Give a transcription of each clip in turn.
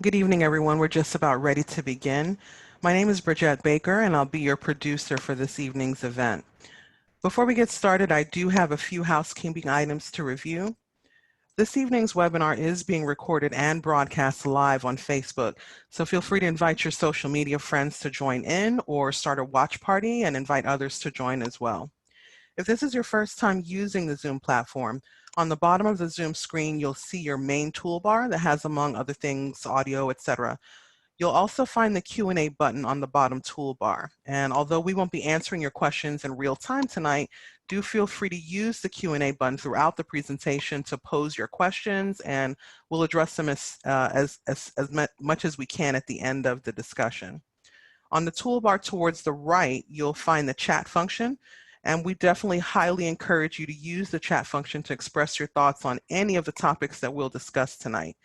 Good evening, everyone. We're just about ready to begin. My name is Bridgette Baker, and I'll be your producer for this evening's event. Before we get started, I do have a few housekeeping items to review. This evening's webinar is being recorded and broadcast live on Facebook, so feel free to invite your social media friends to join in or start a watch party and invite others to join as well. If this is your first time using the Zoom platform, on the bottom of the Zoom screen, you'll see your main toolbar that has, among other things, audio, etc. You'll also find the Q&A button on the bottom toolbar. And although we won't be answering your questions in real time tonight, do feel free to use the Q&A button throughout the presentation to pose your questions, and we'll address them as much as we can at the end of the discussion. On the toolbar towards the right, you'll find the chat function. And we definitely highly encourage you to use the chat function to express your thoughts on any of the topics that we'll discuss tonight.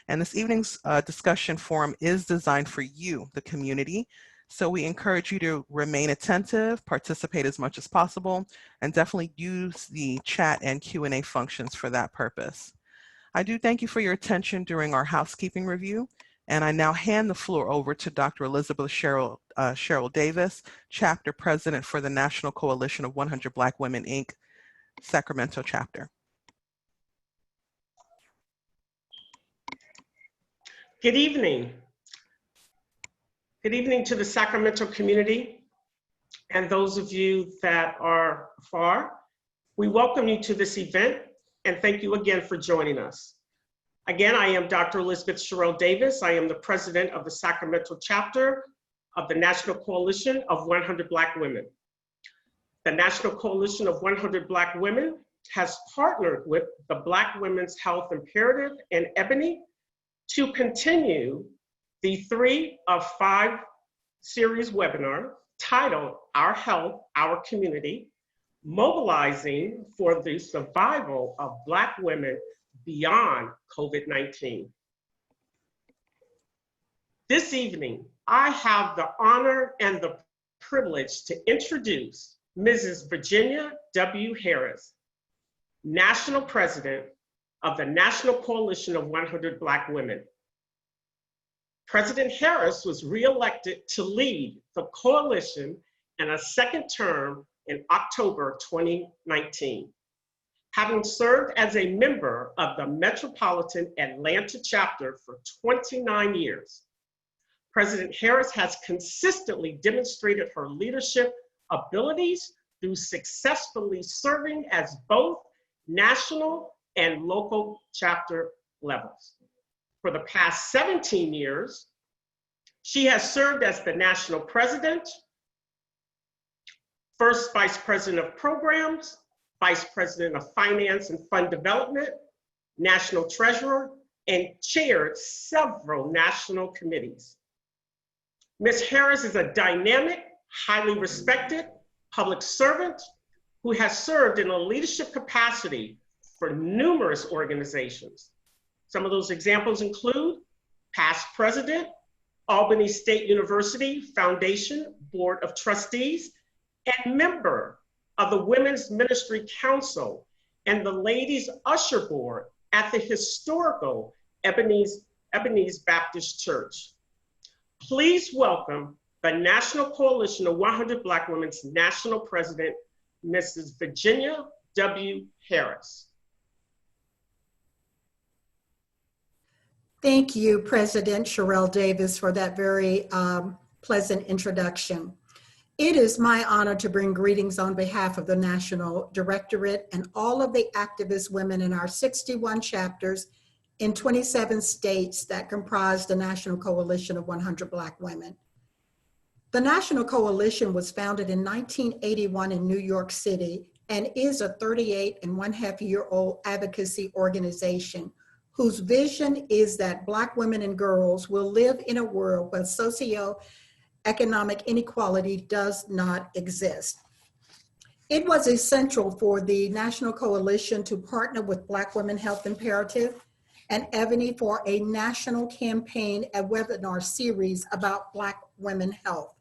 And this evening's discussion forum is designed for you, the community. So we encourage you to remain attentive, participate as much as possible, and definitely use the chat and Q&A functions for that purpose. I do thank you for your attention during our housekeeping review. And I now hand the floor over to Dr. Elizabeth Cheryl Davis, Chapter President for the National Coalition of 100 Black Women, Inc., Sacramento Chapter. Good evening. Good evening to the Sacramento community and those of you that are afar. We welcome you to this event and thank you again for joining us. Again, I am Dr. Elizabeth Cheryl Davis. I am the president of the Sacramento Chapter of the National Coalition of 100 Black Women. The National Coalition of 100 Black Women has partnered with the Black Women's Health Imperative and EBONY to continue the 3 of 5 series webinar titled Our Health, Our Community, Mobilizing for the Survival of Black Women Beyond COVID-19. This evening, I have the honor and the privilege to introduce Mrs. Virginia W. Harris, National President of the National Coalition of 100 Black Women. President Harris was reelected to lead the coalition in a second term in October 2019. Having served as a member of the Metropolitan Atlanta chapter for 29 years, President Harris has consistently demonstrated her leadership abilities through successfully serving as both national and local chapter levels. For the past 17 years, she has served as the national president, first vice president of programs, Vice President of Finance and Fund Development, National Treasurer, and chaired several national committees. Ms. Harris is a dynamic, highly respected public servant who has served in a leadership capacity for numerous organizations. Some of those examples include past president, Albany State University Foundation Board of Trustees, and member of the Women's Ministry Council and the Ladies Usher Board at the historical Ebenezer Baptist Church. Please welcome the National Coalition of 100 Black Women's National President, Mrs. Virginia W. Harris. Thank you, President Sherelle Davis, for that very pleasant introduction. It is my honor to bring greetings on behalf of the National Directorate and all of the activist women in our 61 chapters in 27 states that comprise the National Coalition of 100 Black Women. The National Coalition was founded in 1981 in New York City and is a 38-and-a-half-year-old advocacy organization whose vision is that Black women and girls will live in a world where socioeconomic inequality does not exist. It was essential for the National Coalition to partner with Black Women Health Imperative and EBONY for a national campaign and webinar series about Black women health.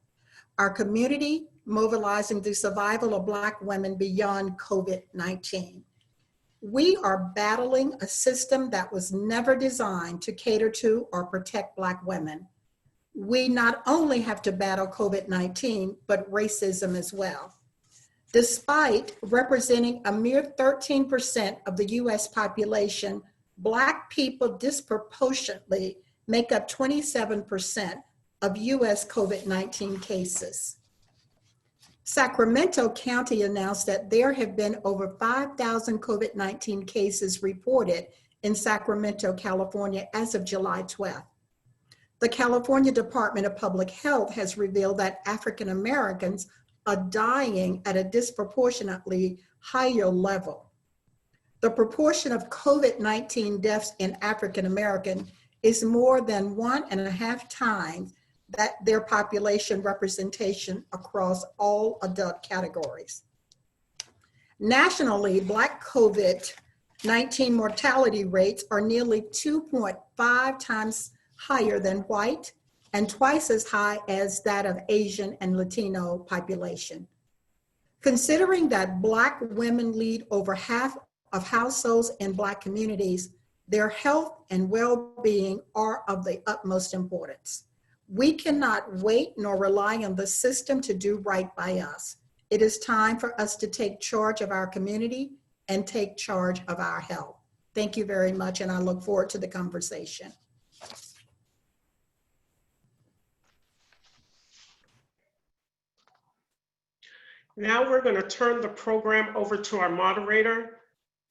Our community mobilizing the survival of Black women beyond COVID-19. We are battling a system that was never designed to cater to or protect Black women. We not only have to battle COVID-19, but racism as well. Despite representing a mere 13% of the US population, Black people disproportionately make up 27% of US COVID-19 cases. Sacramento County announced that there have been over 5,000 COVID-19 cases reported in Sacramento, California as of July 12th. The California Department of Public Health has revealed that African Americans are dying at a disproportionately higher level. The proportion of COVID-19 deaths in African American is more than 1.5 times that their population representation across all adult categories. Nationally, Black COVID-19 mortality rates are nearly 2.5 times higher than white and twice as high as that of Asian and Latino population. Considering that Black women lead over half of households in Black communities, their health and well-being are of the utmost importance. We cannot wait nor rely on the system to do right by us. It is time for us to take charge of our community and take charge of our health. Thank you very much, and I look forward to the conversation. Now we're going to turn the program over to our moderator,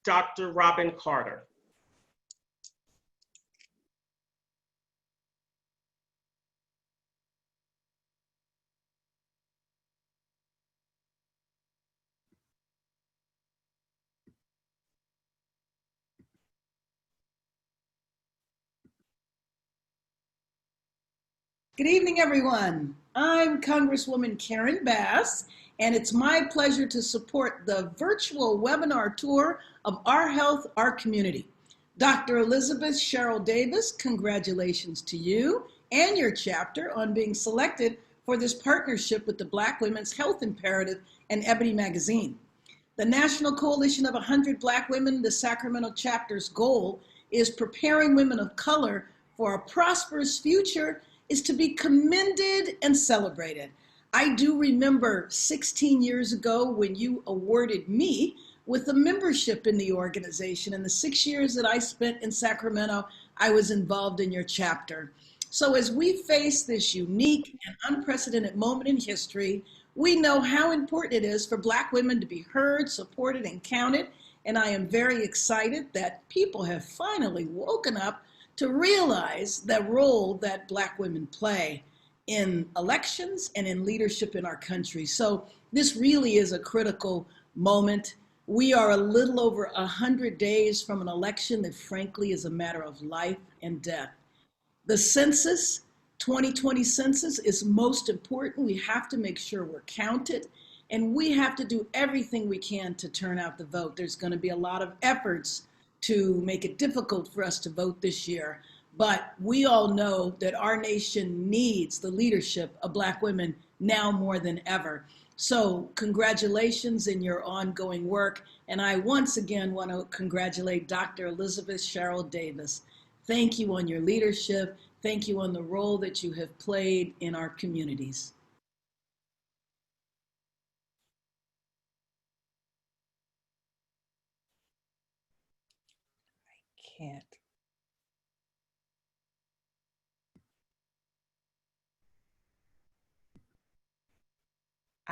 Dr. Robin Carter. Good evening, everyone. I'm Congresswoman Karen Bass, and it's my pleasure to support the virtual webinar tour of Our Health, Our Community. Dr. Elizabeth Cheryl Davis, congratulations to you and your chapter on being selected for this partnership with the Black Women's Health Imperative and EBONY Magazine. The National Coalition of 100 Black Women, the Sacramento Chapter's goal is preparing women of color for a prosperous future is to be commended and celebrated. I do remember 16 years ago when you awarded me with a membership in the organization. In the 6 years that I spent in Sacramento, I was involved in your chapter. So as we face this unique and unprecedented moment in history, we know how important it is for Black women to be heard, supported, and counted. And I am very excited that people have finally woken up to realize the role that Black women play in elections and in leadership in our country. So this really is a critical moment. We are a little over 100 days from an election that frankly is a matter of life and death. The census, 2020 census, is most important. We have to make sure we're counted, and we have to do everything we can to turn out the vote. There's going to be a lot of efforts to make it difficult for us to vote this year. But we all know that our nation needs the leadership of Black women now more than ever. So congratulations in your ongoing work. And I once again want to congratulate Dr. Elizabeth Cheryl Davis. Thank you on your leadership. Thank you on the role that you have played in our communities. Can't.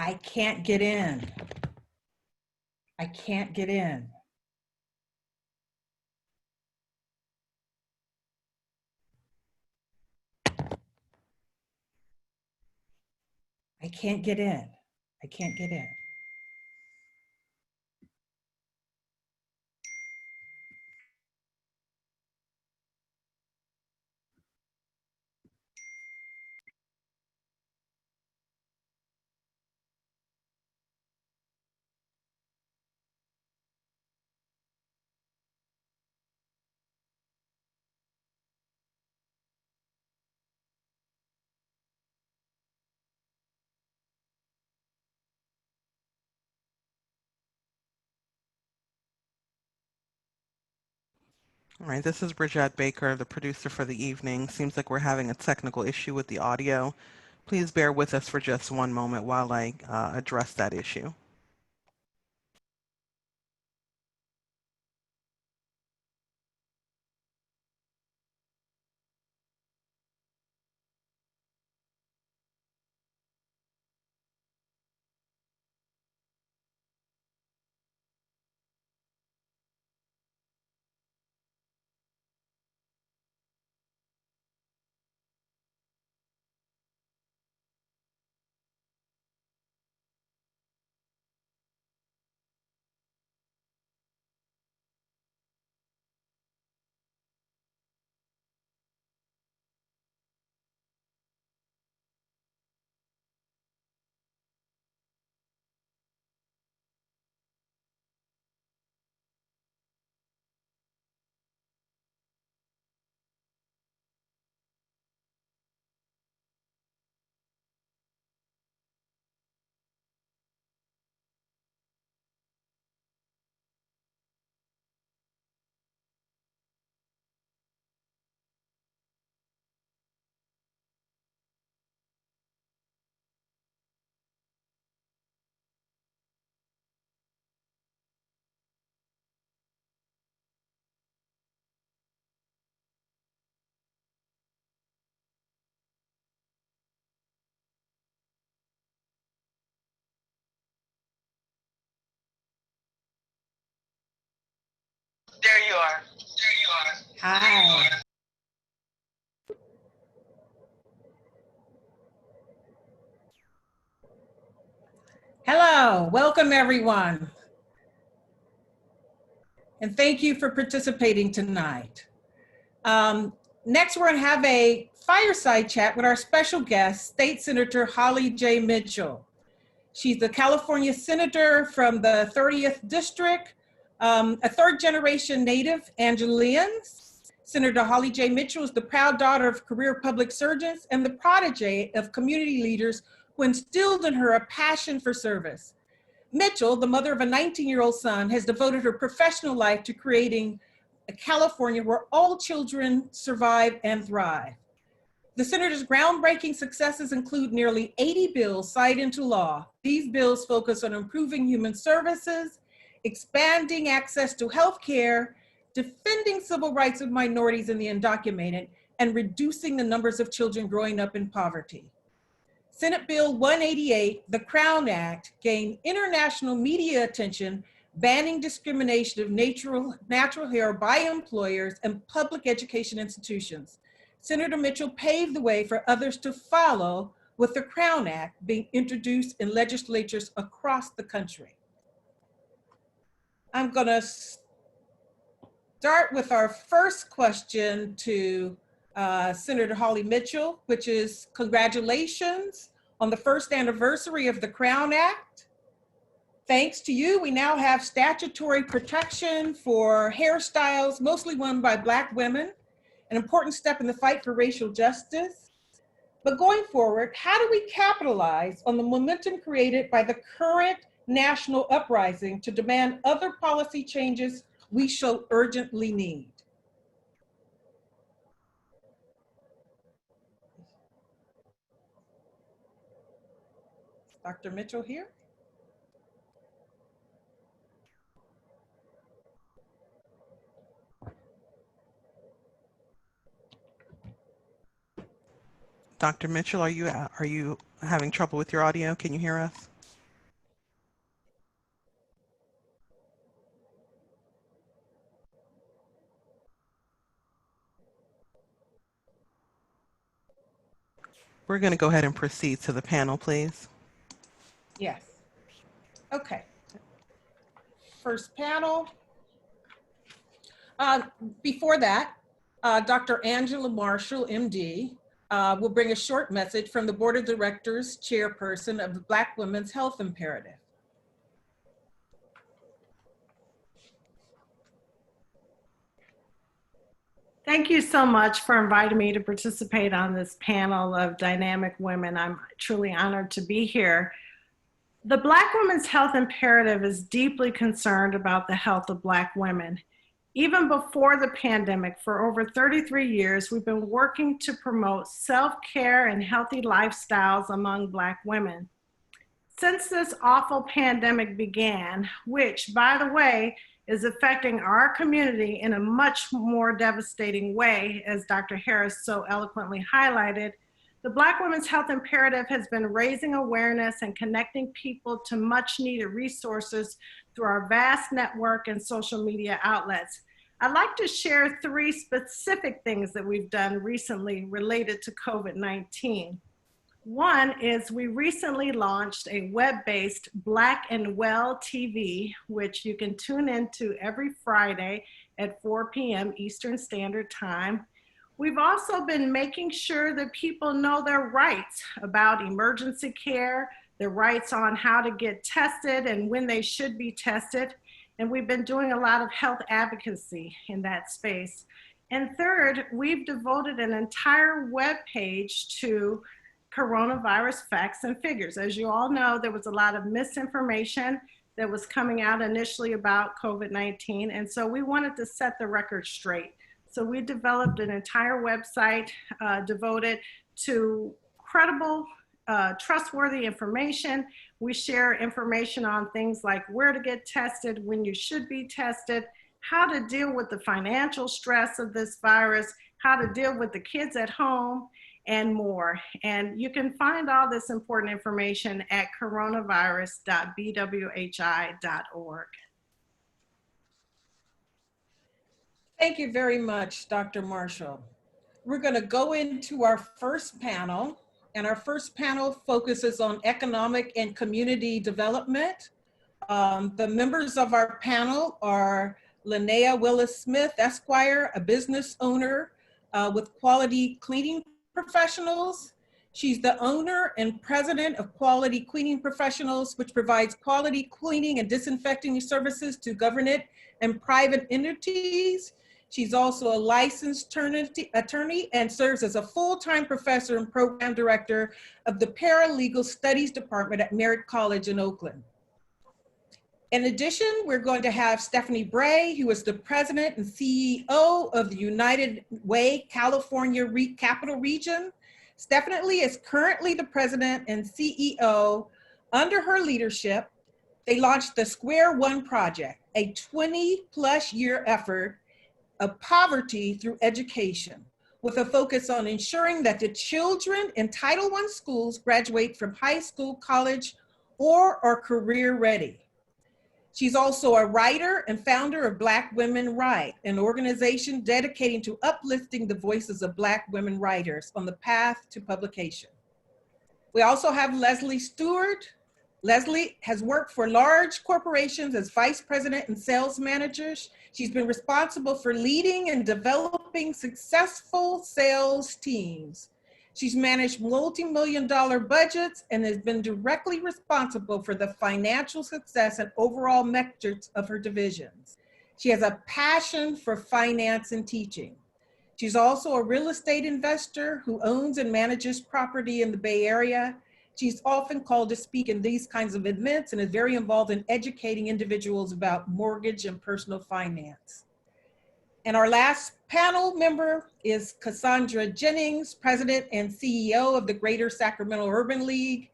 I can't get in. I can't get in. I can't get in. I can't get in. All right, this is Bridget Baker, the producer for the evening. Seems like we're having a technical issue with the audio. Please bear with us for just one moment while I address that issue. There you are. There you are. Hi. Hello, welcome everyone. And thank you for participating tonight. Next, we're going to have a fireside chat with our special guest, State Senator Holly J. Mitchell. She's the California Senator from the 30th District, a third-generation native Angelian. Senator Holly J. Mitchell is the proud daughter of career public servants and the protege of community leaders who instilled in her a passion for service. Mitchell, the mother of a 19-year-old son, has devoted her professional life to creating a California where all children survive and thrive. The Senator's groundbreaking successes include nearly 80 bills signed into law. These bills focus on improving human services, expanding access to health care, defending civil rights of minorities and the undocumented, and reducing the numbers of children growing up in poverty. Senate Bill 188, the Crown Act, gained international media attention, banning discrimination of natural hair by employers and public education institutions. Senator Mitchell paved the way for others to follow, with the Crown Act being introduced in legislatures across the country. I'm going to start with our first question to Senator Holly Mitchell, which is congratulations on the first anniversary of the Crown Act. Thanks to you, we now have statutory protection for hairstyles, mostly worn by Black women, an important step in the fight for racial justice. But going forward, how do we capitalize on the momentum created by the current national uprising to demand other policy changes we so urgently need? Dr. Mitchell here? Dr. Mitchell, are you having trouble with your audio? Can you hear us? We're going to go ahead and proceed to the panel, please. Yes. Okay. First panel. Before that, Dr. Angela Marshall, MD, will bring a short message from the Board of Directors Chairperson of the Black Women's Health Imperative. Thank you so much for inviting me to participate on this panel of dynamic women. I'm truly honored to be here. The Black Women's Health Imperative is deeply concerned about the health of Black women. Even before the pandemic, for over 33 years, we've been working to promote self-care and healthy lifestyles among Black women. Since this awful pandemic began, which, by the way, is affecting our community in a much more devastating way, as Dr. Harris so eloquently highlighted, the Black Women's Health Imperative has been raising awareness and connecting people to much needed resources through our vast network and social media outlets. I'd like to share 3 specific things that we've done recently related to COVID-19. One is we recently launched a web-based Black and Well TV, which you can tune into every Friday at 4 p.m. Eastern Standard Time. We've also been making sure that people know their rights about emergency care, their rights on how to get tested and when they should be tested. And we've been doing a lot of health advocacy in that space. And third, we've devoted an entire web page to coronavirus facts and figures. As you all know, there was a lot of misinformation that was coming out initially about COVID-19. And so we wanted to set the record straight. So we developed an entire website devoted to credible, trustworthy information. We share information on things like where to get tested, when you should be tested, how to deal with the financial stress of this virus, how to deal with the kids at home, and more. And you can find all this important information at coronavirus.bwhi.org. Thank you very much, Dr. Marshall. We're going to go into our first panel, and our first panel focuses on economic and community development. The members of our panel are Linnea Willis-Smith, Esquire, a business owner with Quality Cleaning Professionals. She's the owner and president of Quality Cleaning Professionals, which provides quality cleaning and disinfecting services to government and private entities. She's also a licensed attorney and serves as a full-time professor and program director of the Paralegal Studies Department at Merritt College in Oakland. In addition, we're going to have Stephanie Bray, who is the president and CEO of the United Way California Capital Region. Stephanie is currently the president and CEO. Under her leadership, they launched the Square One Project, a 20+ year effort of poverty through education, with a focus on ensuring that the children in Title I schools graduate from high school, college, or are career ready. She's also a writer and founder of Black Women Write, an organization dedicated to uplifting the voices of Black women writers on the path to publication. We also have Leslie Stewart. Leslie has worked for large corporations as vice president and sales manager. She's been responsible for leading and developing successful sales teams. She's managed multi-million-dollar budgets and has been directly responsible for the financial success and overall metrics of her divisions. She has a passion for finance and teaching. She's also a real estate investor who owns and manages property in the Bay Area. She's often called to speak in these kinds of events and is very involved in educating individuals about mortgage and personal finance. And our last panel member is Cassandra Jennings, president and CEO of the Greater Sacramento Urban League.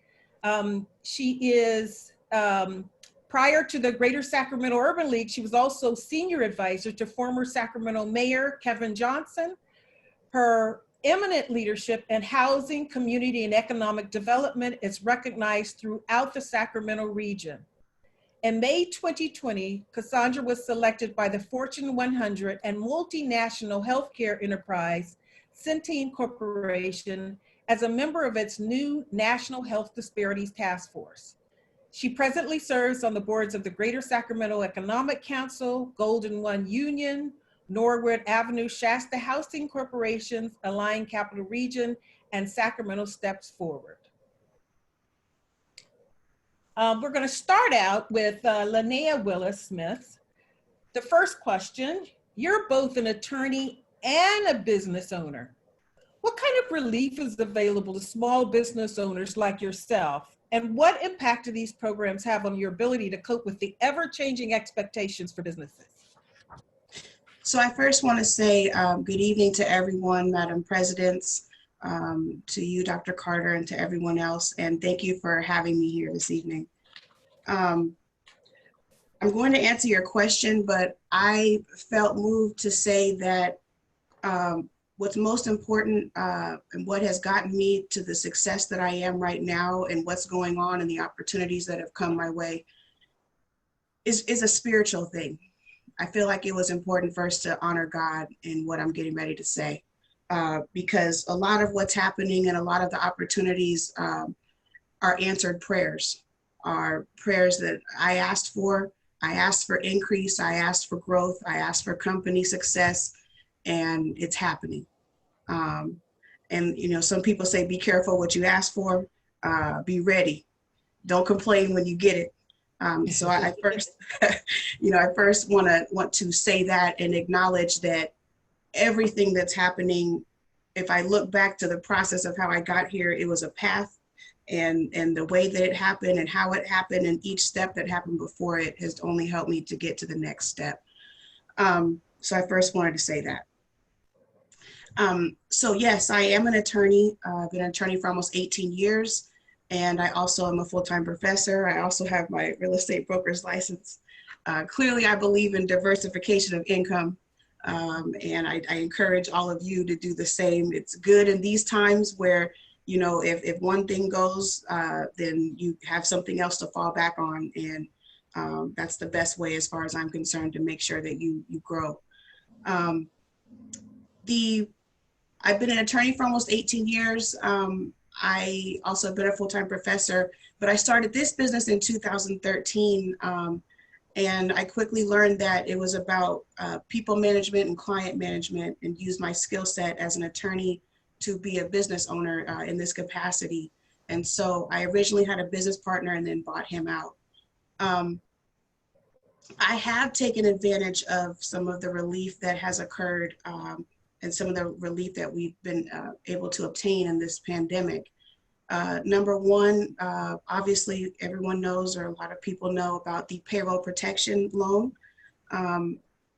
She is, prior to the Greater Sacramento Urban League, she was also senior advisor to former Sacramento Mayor Kevin Johnson. Her eminent leadership in housing, community, and economic development is recognized throughout the Sacramento region. In May 2020, Cassandra was selected by the Fortune 100 and multinational healthcare enterprise, Centene Corporation, as a member of its new National Health Disparities Task Force. She presently serves on the boards of the Greater Sacramento Economic Council, Golden One Union, Norwood Avenue Shasta Housing Corporations, Align Capital Region, and Sacramento Steps Forward. We're going to start out with Linnea Willis-Smith. The first question, you're both an attorney and a business owner. What kind of relief is available to small business owners like yourself? And what impact do these programs have on your ability to cope with the ever-changing expectations for businesses? So I first want to say good evening to everyone, Madam Presidents, to you, Dr. Carter, and to everyone else. And thank you for having me here this evening. I'm going to answer your question, but I felt moved to say that what's most important and what has gotten me to the success that I am right now and what's going on and the opportunities that have come my way is a spiritual thing. I feel like it was important first to honor God in what I'm getting ready to say, because a lot of what's happening and a lot of the opportunities are answered prayers, are prayers that I asked for. I asked for increase, I asked for growth, I asked for company success, and it's happening. And you know, some people say, be careful what you ask for, be ready. Don't complain when you get it. So I first, I first want to say that and acknowledge that everything that's happening, if I look back to the process of how I got here, it was a path, and the way that it happened and how it happened and each step that happened before it has only helped me to get to the next step. So I first wanted to say that. So yes, I am an attorney. I've been an attorney for almost 18 years. And I also am a full-time professor. I also have my real estate broker's license. Clearly, I believe in diversification of income. And I encourage all of you to do the same. It's good in these times where, you know, if one thing goes, then you have something else to fall back on. And that's the best way, as far as I'm concerned, to make sure that you grow. I've been an attorney for almost 18 years. I also have been a full-time professor, but I started this business in 2013. And I quickly learned that it was about people management and client management, and used my skill set as an attorney to be a business owner in this capacity. And so I originally had a business partner and then bought him out. I have taken advantage of some of the relief that has occurred and some of the relief that we've been able to obtain in this pandemic. Number one, obviously everyone knows, or a lot of people know, about the payroll protection loan,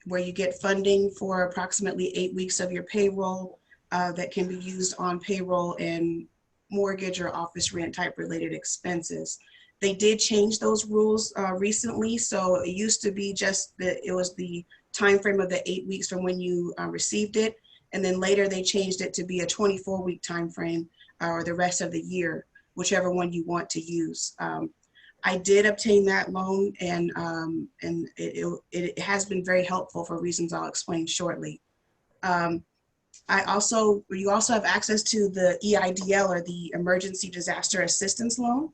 where you get funding for approximately 8 weeks of your payroll that can be used on payroll and mortgage or office rent type related expenses. They did change those rules recently. So it used to be just that it was the time frame of the 8 weeks from when you received it. And then later they changed it to be a 24-week time frame, or the rest of the year, whichever one you want to use. I did obtain that loan, and it has been very helpful for reasons I'll explain shortly. You also have access to the EIDL, or the Emergency Disaster Assistance Loan,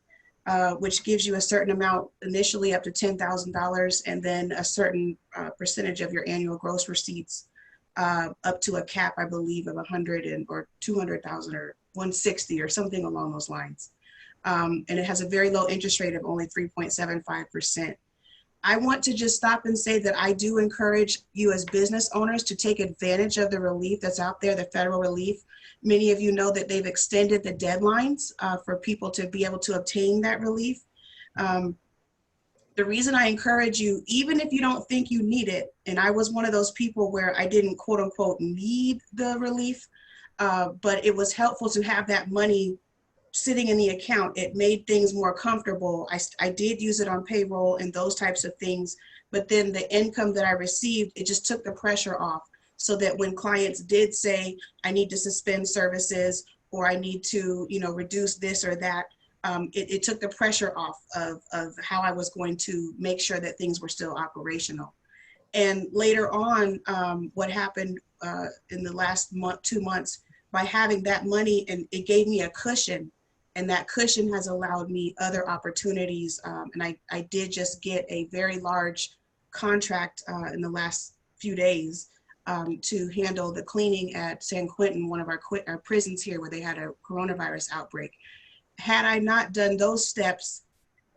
which gives you a certain amount initially, up to $10,000, and then a certain percentage of your annual gross receipts, up to a cap, I believe, of 100 or 200,000 or 160 or something along those lines. And it has a very low interest rate of only 3.75%. I want to just stop and say that I do encourage you as business owners to take advantage of the relief that's out there, the federal relief. Many of you know that they've extended the deadlines for people to be able to obtain that relief. The reason I encourage you, even if you don't think you need it, and I was one of those people where I didn't quote unquote need the relief, but it was helpful to have that money sitting in the account. It made things more comfortable. I did use it on payroll and those types of things, but then the income that I received, it just took the pressure off, so that when clients did say, I need to suspend services, or I need to, reduce this or that, it took the pressure off of how I was going to make sure that things were still operational. And later on, what happened in the last 2 months, by having that money, and it gave me a cushion, and that cushion has allowed me other opportunities. And I did just get a very large contract in the last few days to handle the cleaning at San Quentin, one of our prisons here where they had a coronavirus outbreak. Had I not done those steps,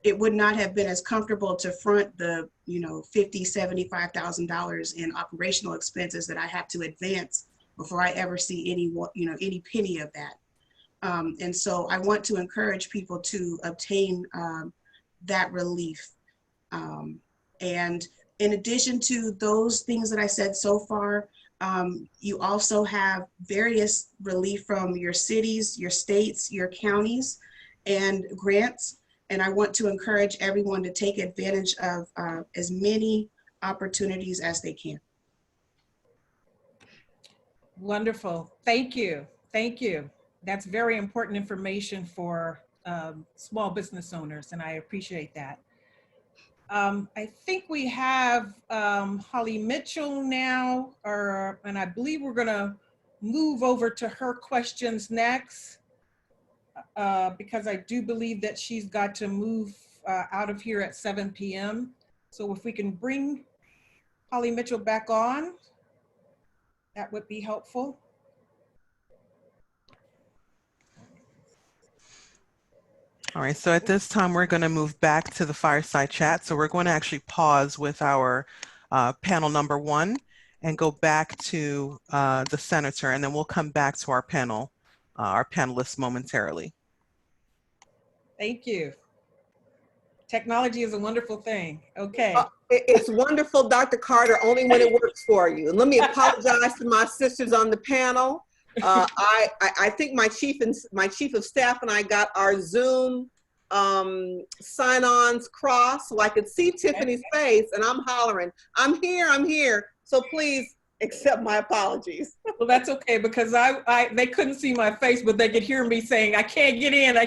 it would not have been as comfortable to front the, $50,000, $75,000 in operational expenses that I have to advance before I ever see any penny of that. And so I want to encourage people to obtain that relief. And in addition to those things that I said so far, you also have various relief from your cities, your states, your counties, and grants. And I want to encourage everyone to take advantage of as many opportunities as they can. Wonderful. Thank you. Thank you. That's very important information for small business owners, and I appreciate that. I think we have Holly Mitchell now, and I believe we're going to move over to her questions next because I do believe that she's got to move out of here at 7 p.m. So if we can bring Holly Mitchell back on, that would be helpful. All right, so at this time, we're going to move back to the fireside chat. So we're going to actually pause with our panel number 1 and go back to the senator, and then we'll come back to our panel, our panelists momentarily. Thank you. Technology is a wonderful thing. Okay. It's wonderful, Dr. Carter, only when it works for you. And let me apologize to my sisters on the panel. I think my chief of staff and I got our Zoom sign-ons crossed, so I could see Tiffany's face, and I'm hollering, I'm here. So please accept my apologies. Well, that's okay, because they couldn't see my face, but they could hear me saying, I can't get in.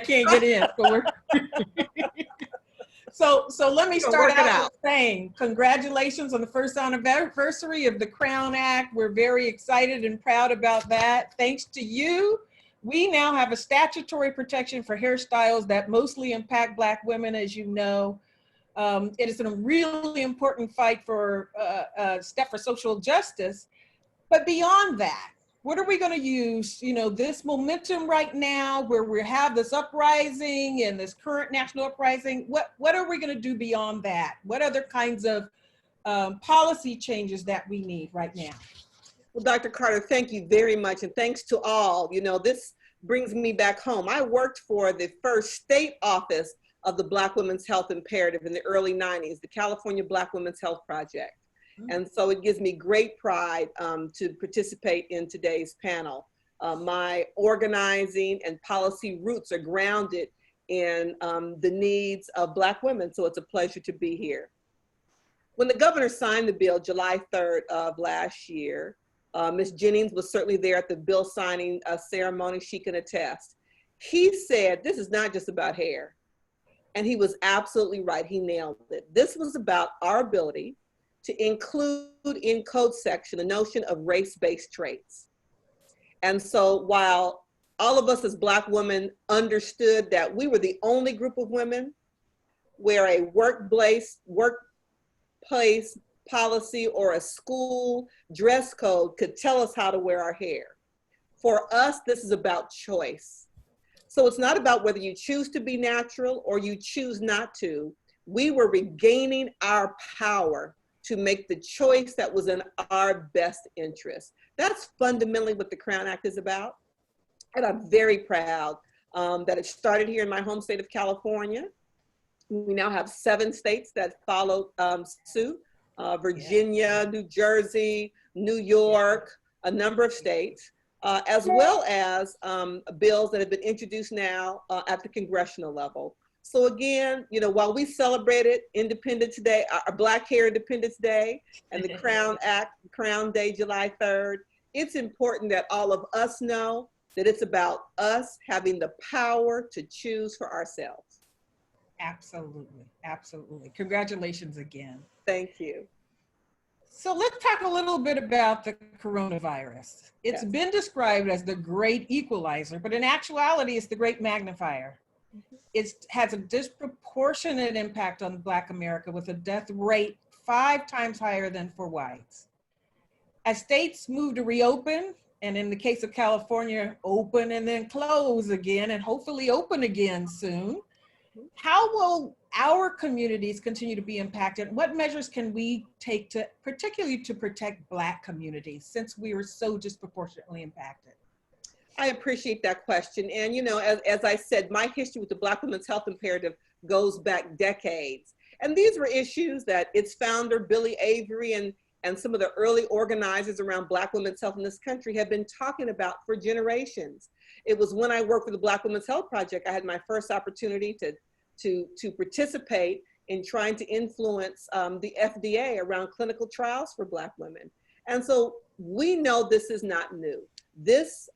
So let me start out with saying congratulations on the first anniversary of the Crown Act. We're very excited and proud about that. Thanks to you, we now have a statutory protection for hairstyles that mostly impact Black women, as you know. It is a really important fight for step for social justice. But beyond that, what are we going to use, this momentum right now where we have this uprising and this current national uprising? What are we going to do beyond that? What other kinds of policy changes that we need right now? Well, Dr. Carter, thank you very much. And thanks to all. This brings me back home. I worked for the first state office of the Black Women's Health Imperative in the early 90s, the California Black Women's Health Project. And so it gives me great pride to participate in today's panel. My organizing and policy roots are grounded in the needs of Black women, so it's a pleasure to be here. When the governor signed the bill July 3rd of last year, Ms. Jennings was certainly there at the bill signing ceremony. She can attest. He said, this is not just about hair. And he was absolutely right. He nailed it. This was about our ability to include in code section the notion of race-based traits. And so while all of us as Black women understood that we were the only group of women where a workplace policy or a school dress code could tell us how to wear our hair, for us, this is about choice. So it's not about whether you choose to be natural or you choose not to. We were regaining our power to make the choice that was in our best interest. That's fundamentally what the Crown Act is about. And I'm very proud that it started here in my home state of California. We now have 7 states that followed suit, Virginia, New Jersey, New York, a number of states, as well as bills that have been introduced now at the congressional level. So again, while we celebrated Independence Day, our Black Hair Independence Day, and the Crown Act, Crown Day, July 3rd, it's important that all of us know that it's about us having the power to choose for ourselves. Absolutely, absolutely. Congratulations again. Thank you. So let's talk a little bit about the coronavirus. It's been described as the great equalizer, but in actuality, it's the great magnifier. It has a disproportionate impact on Black America with a death rate 5 times higher than for whites. As states move to reopen, and in the case of California, open and then close again, and hopefully open again soon, how will our communities continue to be impacted? What measures can we take to, particularly to protect Black communities, since we were so disproportionately impacted? I appreciate that question. And, you know, as I said, my history with the Black Women's Health Imperative goes back decades. And these were issues that its founder, Billy Avery, and some of the early organizers around Black women's health in this country have been talking about for generations. It was when I worked for the Black Women's Health Project, I had my first opportunity to participate in trying to influence the FDA around clinical trials for Black women. And so we know this is not new. This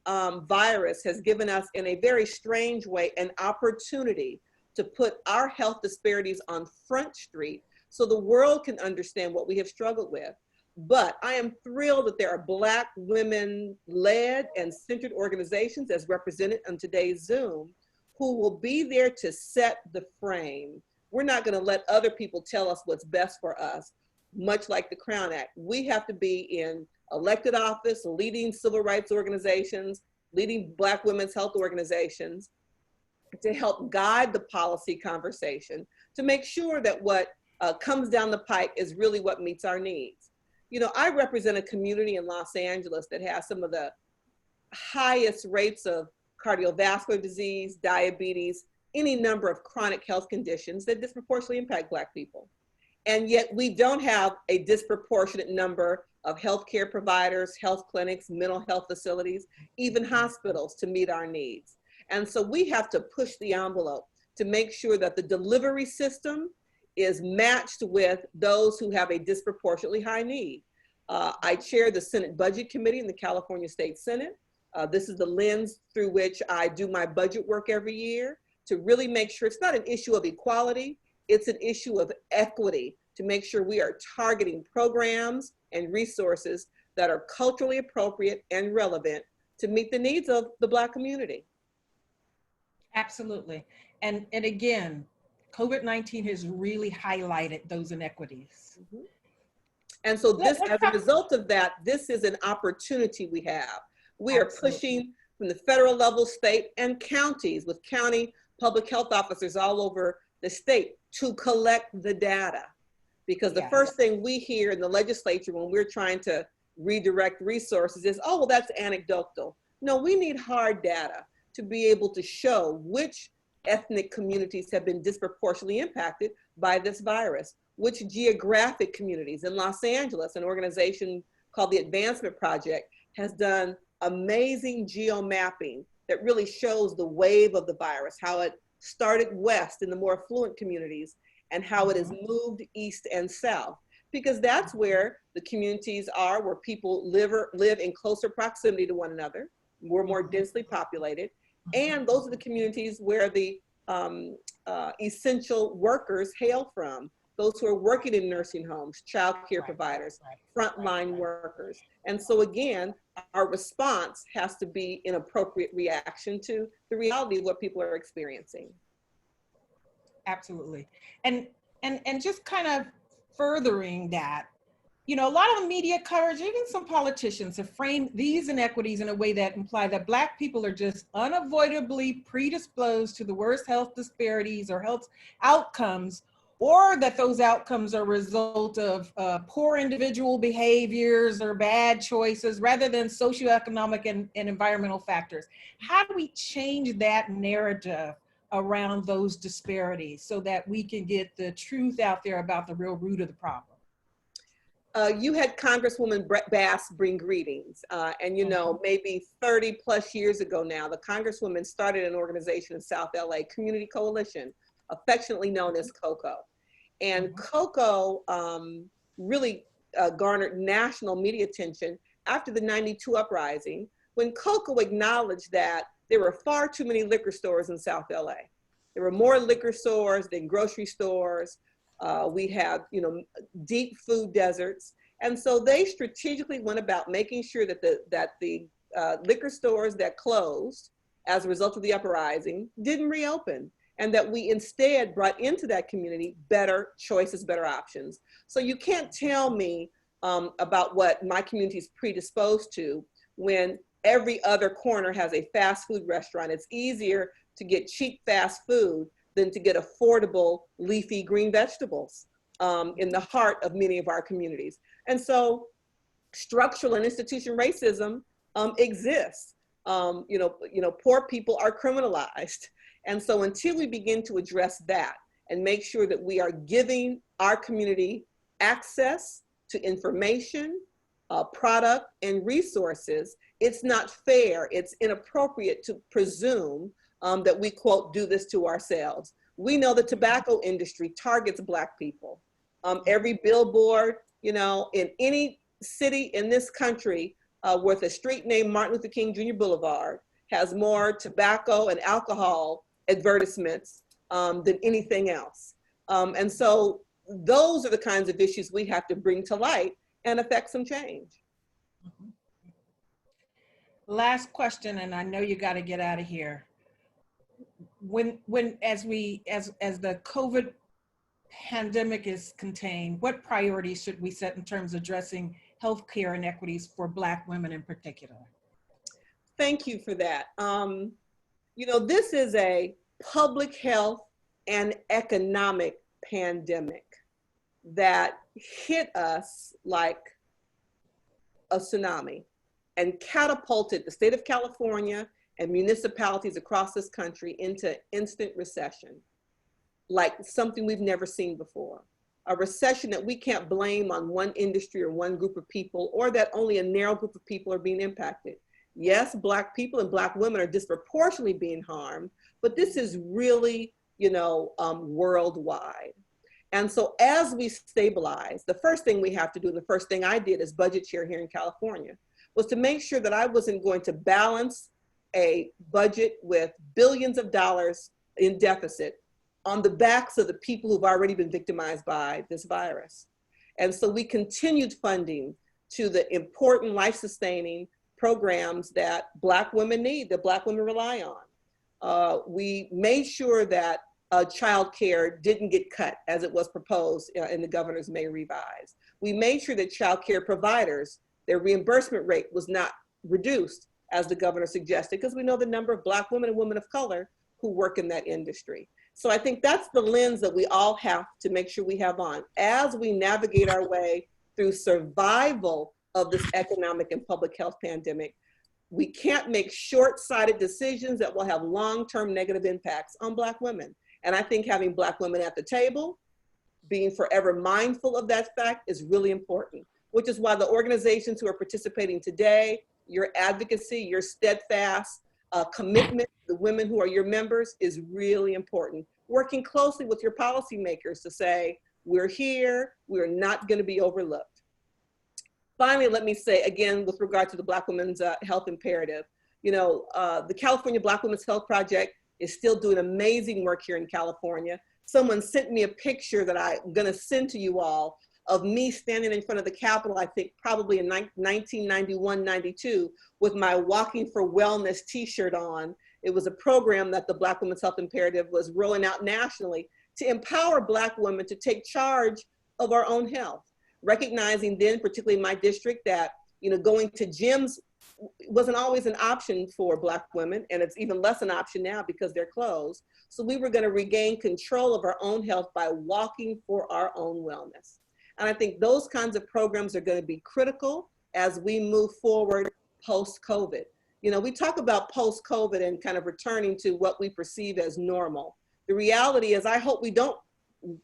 virus has given us, in a very strange way, an opportunity to put our health disparities on Front Street so the world can understand what we have struggled with. But I am thrilled that there are Black women-led and centered organizations, as represented on today's Zoom, who will be there to set the frame. We're not going to let other people tell us what's best for us, much like the Crown Act. We have to be in elected office, leading civil rights organizations, leading Black women's health organizations, to help guide the policy conversation, to make sure that what comes down the pike is really what meets our needs. You know, I represent a community in Los Angeles that has some of the highest rates of cardiovascular disease, diabetes, any number of chronic health conditions that disproportionately impact Black people. And yet we don't have a disproportionate number of healthcare providers, health clinics, mental health facilities, even hospitals to meet our needs. And so we have to push the envelope to make sure that the delivery system is matched with those who have a disproportionately high need. I chair the Senate Budget Committee in the California State Senate. This is the lens through which I do my budget work every year, to really make sure it's not an issue of equality, it's an issue of equity, to make sure we are targeting programs and resources that are culturally appropriate and relevant to meet the needs of the Black community. Absolutely. And again, COVID-19 has really highlighted those inequities. Mm-hmm. And so this, as a result of that, this is an opportunity we have. We are pushing from the federal level, state, and counties, with county public health officers all over the state, to collect the data. Because the first thing we hear in the legislature when we're trying to redirect resources is, oh, well, that's anecdotal. No, we need hard data to be able to show which ethnic communities have been disproportionately impacted by this virus, which geographic communities. In Los Angeles, an organization called the Advancement Project has done amazing geomapping that really shows the wave of the virus, how it started west in the more affluent communities and how it has moved east and south, because that's where the communities are, where people live in closer proximity to one another. We're more densely populated. And those are the communities where the essential workers hail from, those who are working in nursing homes, child care providers, frontline workers. And so again, our response has to be an appropriate reaction to the reality of what people are experiencing. Absolutely. And just kind of furthering that, you know, a lot of media coverage, even some politicians, have framed these inequities in a way that imply that Black people are just unavoidably predisposed to the worst health disparities or health outcomes, or that those outcomes are a result of poor individual behaviors or bad choices, rather than socioeconomic and environmental factors. How do we change that narrative around those disparities so that we can get the truth out there about the real root of the problem? You had Congresswoman Bass bring greetings. And you know, maybe 30 plus years ago now, the Congresswoman started an organization in South LA, Community Coalition, affectionately known as COCO. And COCO really garnered national media attention after the '92 uprising, when COCO acknowledged that there were far too many liquor stores in South LA. There were more liquor stores than grocery stores. We have, you know, deep food deserts. And so they strategically went about making sure that the liquor stores that closed as a result of the uprising didn't reopen, and that we instead brought into that community better choices, better options. So you can't tell me about what my community is predisposed to when every other corner has a fast food restaurant. It's easier to get cheap fast food than to get affordable leafy green vegetables in the heart of many of our communities. And so structural and institutional racism exists. Poor people are criminalized. And so until we begin to address that and make sure that we are giving our community access to information, product, and resources, it's not fair, it's inappropriate to presume that we, quote, do this to ourselves. We know the tobacco industry targets Black people. Every billboard, in any city in this country with a street named Martin Luther King Jr. Boulevard has more tobacco and alcohol advertisements than anything else. And so those are the kinds of issues we have to bring to light and affect some change. Last question, and I know you got to get out of here. As the COVID pandemic is contained, what priorities should we set in terms of addressing healthcare inequities for Black women in particular? Thank you for that. This is a public health and economic pandemic that hit us like a tsunami and catapulted the state of California and municipalities across this country into instant recession, like something we've never seen before. A recession that we can't blame on one industry or one group of people, or that only a narrow group of people are being impacted. Yes, Black people and Black women are disproportionately being harmed, but this is really, worldwide. And so as we stabilize, the first thing we have to do, the first thing I did as budget chair here in California, was to make sure that I wasn't going to balance a budget with billions of dollars in deficit on the backs of the people who've already been victimized by this virus. And so we continued funding to the important life-sustaining programs that Black women need, that Black women rely on. We made sure that child care didn't get cut as it was proposed in the governor's May revise. We made sure that child care providers, their reimbursement rate was not reduced as the governor suggested, because we know the number of Black women and women of color who work in that industry. So I think that's the lens that we all have to make sure we have on as we navigate our way through survival of this economic and public health pandemic. We can't make short-sighted decisions that will have long-term negative impacts on Black women. And I think having Black women at the table, being forever mindful of that fact is really important, which is why the organizations who are participating today, your advocacy, your steadfast commitment to the women who are your members is really important. Working closely with your policymakers to say, we're here, we're not going to be overlooked. Finally, let me say again, with regard to the Black Women's Health Imperative, the California Black Women's Health Project is still doing amazing work here in California. Someone sent me a picture that I'm going to send to you all of me standing in front of the Capitol, I think probably in 1991, 92, with my Walking for Wellness t-shirt on. It was a program that the Black Women's Health Imperative was rolling out nationally to empower Black women to take charge of our own health, recognizing then, particularly in my district, that going to gyms wasn't always an option for Black women, and it's even less an option now because they're closed. So we were going to regain control of our own health by walking for our own wellness. And I think those kinds of programs are going to be critical as we move forward post-COVID. We talk about post-COVID and kind of returning to what we perceive as normal. The reality is I hope we don't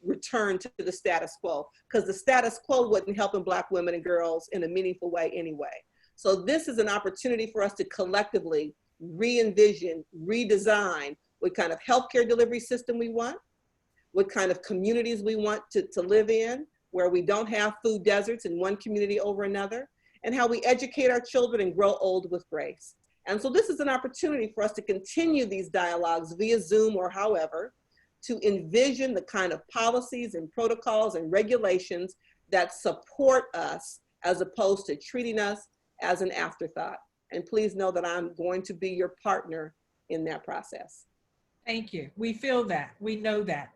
return to the status quo, because the status quo wouldn't help Black women and girls in a meaningful way anyway. So this is an opportunity for us to collectively re-envision, redesign what kind of healthcare delivery system we want, what kind of communities we want to live in, where we don't have food deserts in one community over another, and how we educate our children and grow old with grace. And so this is an opportunity for us to continue these dialogues via Zoom or however, to envision the kind of policies and protocols and regulations that support us as opposed to treating us as an afterthought. And please know that I'm going to be your partner in that process. Thank you. We feel that. We know that.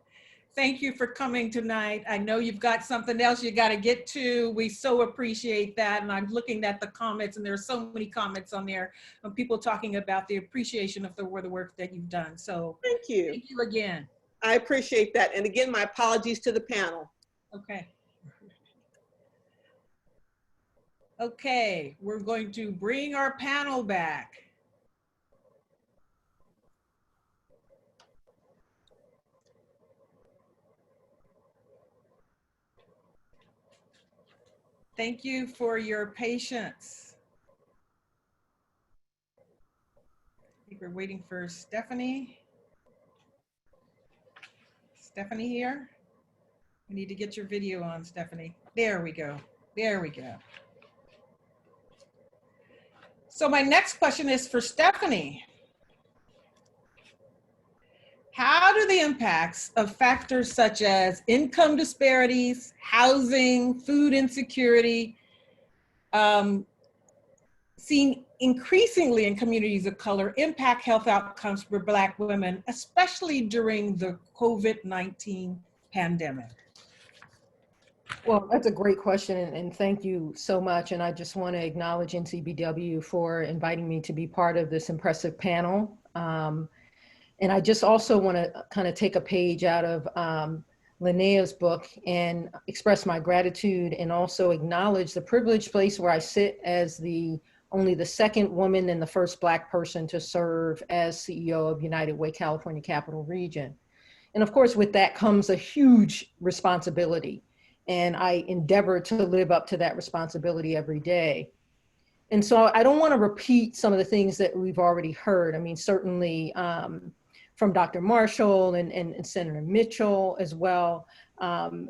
Thank you for coming tonight. I know you've got something else you got to get to. We so appreciate that. And I'm looking at the comments, and there are so many comments on there of people talking about the appreciation of the work that you've done. So Thank you. thank you again. I appreciate that. And again, my apologies to the panel. Okay. Okay, we're going to bring our panel back. Thank you for your patience. I think we're waiting for Stephanie. Stephanie here? We need to get your video on, Stephanie. There we go. There we go. So my next question is for Stephanie. How do the impacts of factors such as income disparities, housing, food insecurity, seen increasingly in communities of color, impact health outcomes for Black women, especially during the COVID-19 pandemic? Well, that's a great question, and thank you so much. And I just want to acknowledge NCBW for inviting me to be part of this impressive panel. And I just also want to kind of take a page out of Linnea's book and express my gratitude and also acknowledge the privileged place where I sit as only the second woman and the first Black person to serve as CEO of United Way California Capital Region. And of course, with that comes a huge responsibility. And I endeavor to live up to that responsibility every day. And so I don't want to repeat some of the things that we've already heard. I mean, certainly from Dr. Marshall and Senator Mitchell as well,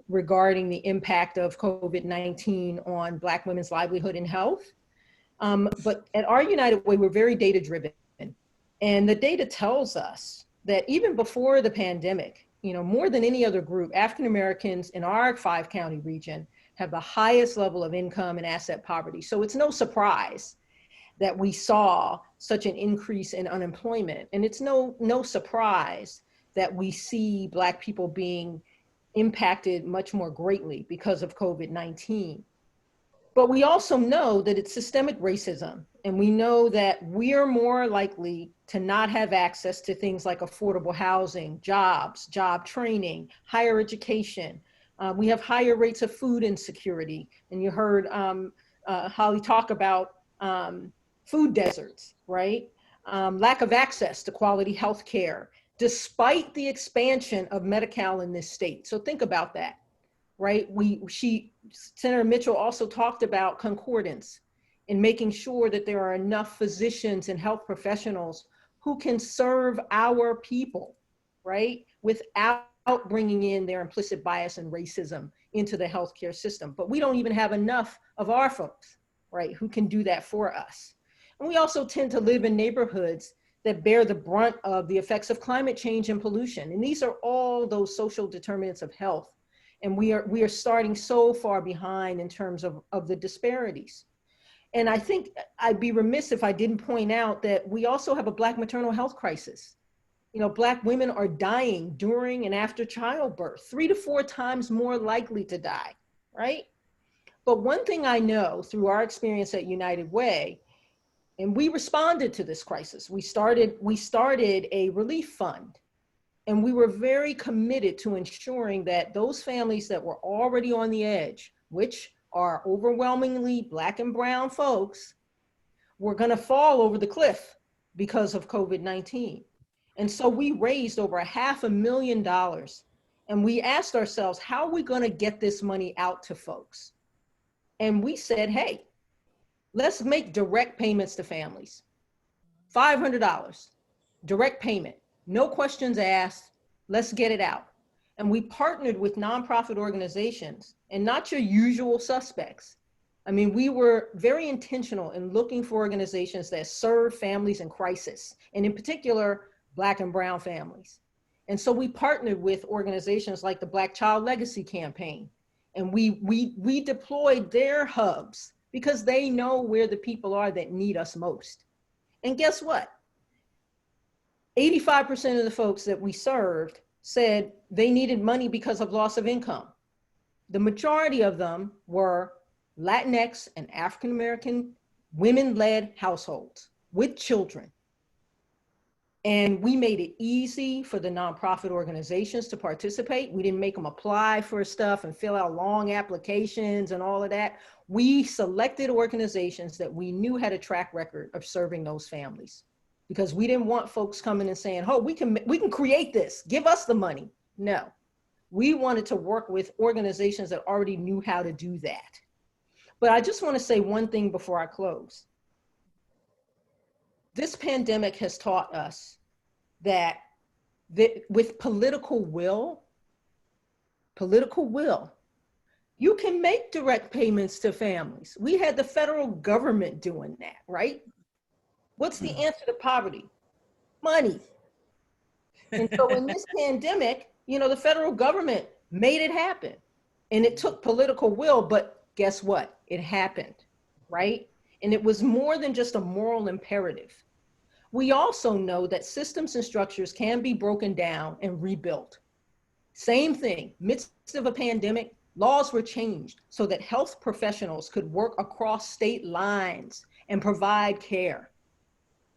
regarding the impact of COVID-19 on Black women's livelihood and health. But at our United Way, we're very data driven. And the data tells us that even before the pandemic, more than any other group, African Americans in our 5-county region have the highest level of income and asset poverty. So it's no surprise that we saw such an increase in unemployment. And it's no surprise that we see Black people being impacted much more greatly because of COVID-19. But we also know that it's systemic racism. And we know that we are more likely to not have access to things like affordable housing, jobs, job training, higher education. We have higher rates of food insecurity. And you heard Holly talk about food deserts, right? Lack of access to quality health care, despite the expansion of Medi-Cal in this state. So think about that, right? Senator Mitchell also talked about concordance and making sure that there are enough physicians and health professionals who can serve our people, right? Without bringing in their implicit bias and racism into the healthcare system. But we don't even have enough of our folks, right, who can do that for us. And we also tend to live in neighborhoods that bear the brunt of the effects of climate change and pollution. And these are all those social determinants of health. And we are starting so far behind in terms of the disparities. And I think I'd be remiss if I didn't point out that we also have a Black maternal health crisis. Black women are dying during and after childbirth, 3 to 4 times more likely to die, right? But one thing I know through our experience at United Way, and we responded to this crisis. We started a relief fund, and we were very committed to ensuring that those families that were already on the edge, which are overwhelmingly Black and brown folks, were gonna fall over the cliff because of COVID-19. And so we raised over $500,000, and we asked ourselves, how are we gonna get this money out to folks? And we said, hey, let's make direct payments to families. $500, direct payment, no questions asked, let's get it out. And we partnered with nonprofit organizations and not your usual suspects. I mean, we were very intentional in looking for organizations that serve families in crisis, and in particular, Black and brown families. And so we partnered with organizations like the Black Child Legacy Campaign And we deployed their hubs because they know where the people are that need us most. And guess what? 85% of the folks that we served said they needed money because of loss of income. The majority of them were Latinx and African-American women-led households with children. And we made it easy for the nonprofit organizations to participate. We didn't make them apply for stuff and fill out long applications and all of that. We selected organizations that we knew had a track record of serving those families, because we didn't want folks coming and saying, oh, we can create this, give us the money. No, we wanted to work with organizations that already knew how to do that. But I just want to say one thing before I close. This pandemic has taught us that with political will, you can make direct payments to families. We had the federal government doing that, right? What's the answer to poverty? Money. And so in this pandemic, you know, the federal government made it happen. And it took political will, but guess what? It happened, right? And it was more than just a moral imperative. We also know that systems and structures can be broken down and rebuilt. Same thing, midst of a pandemic, laws were changed so that health professionals could work across state lines and provide care.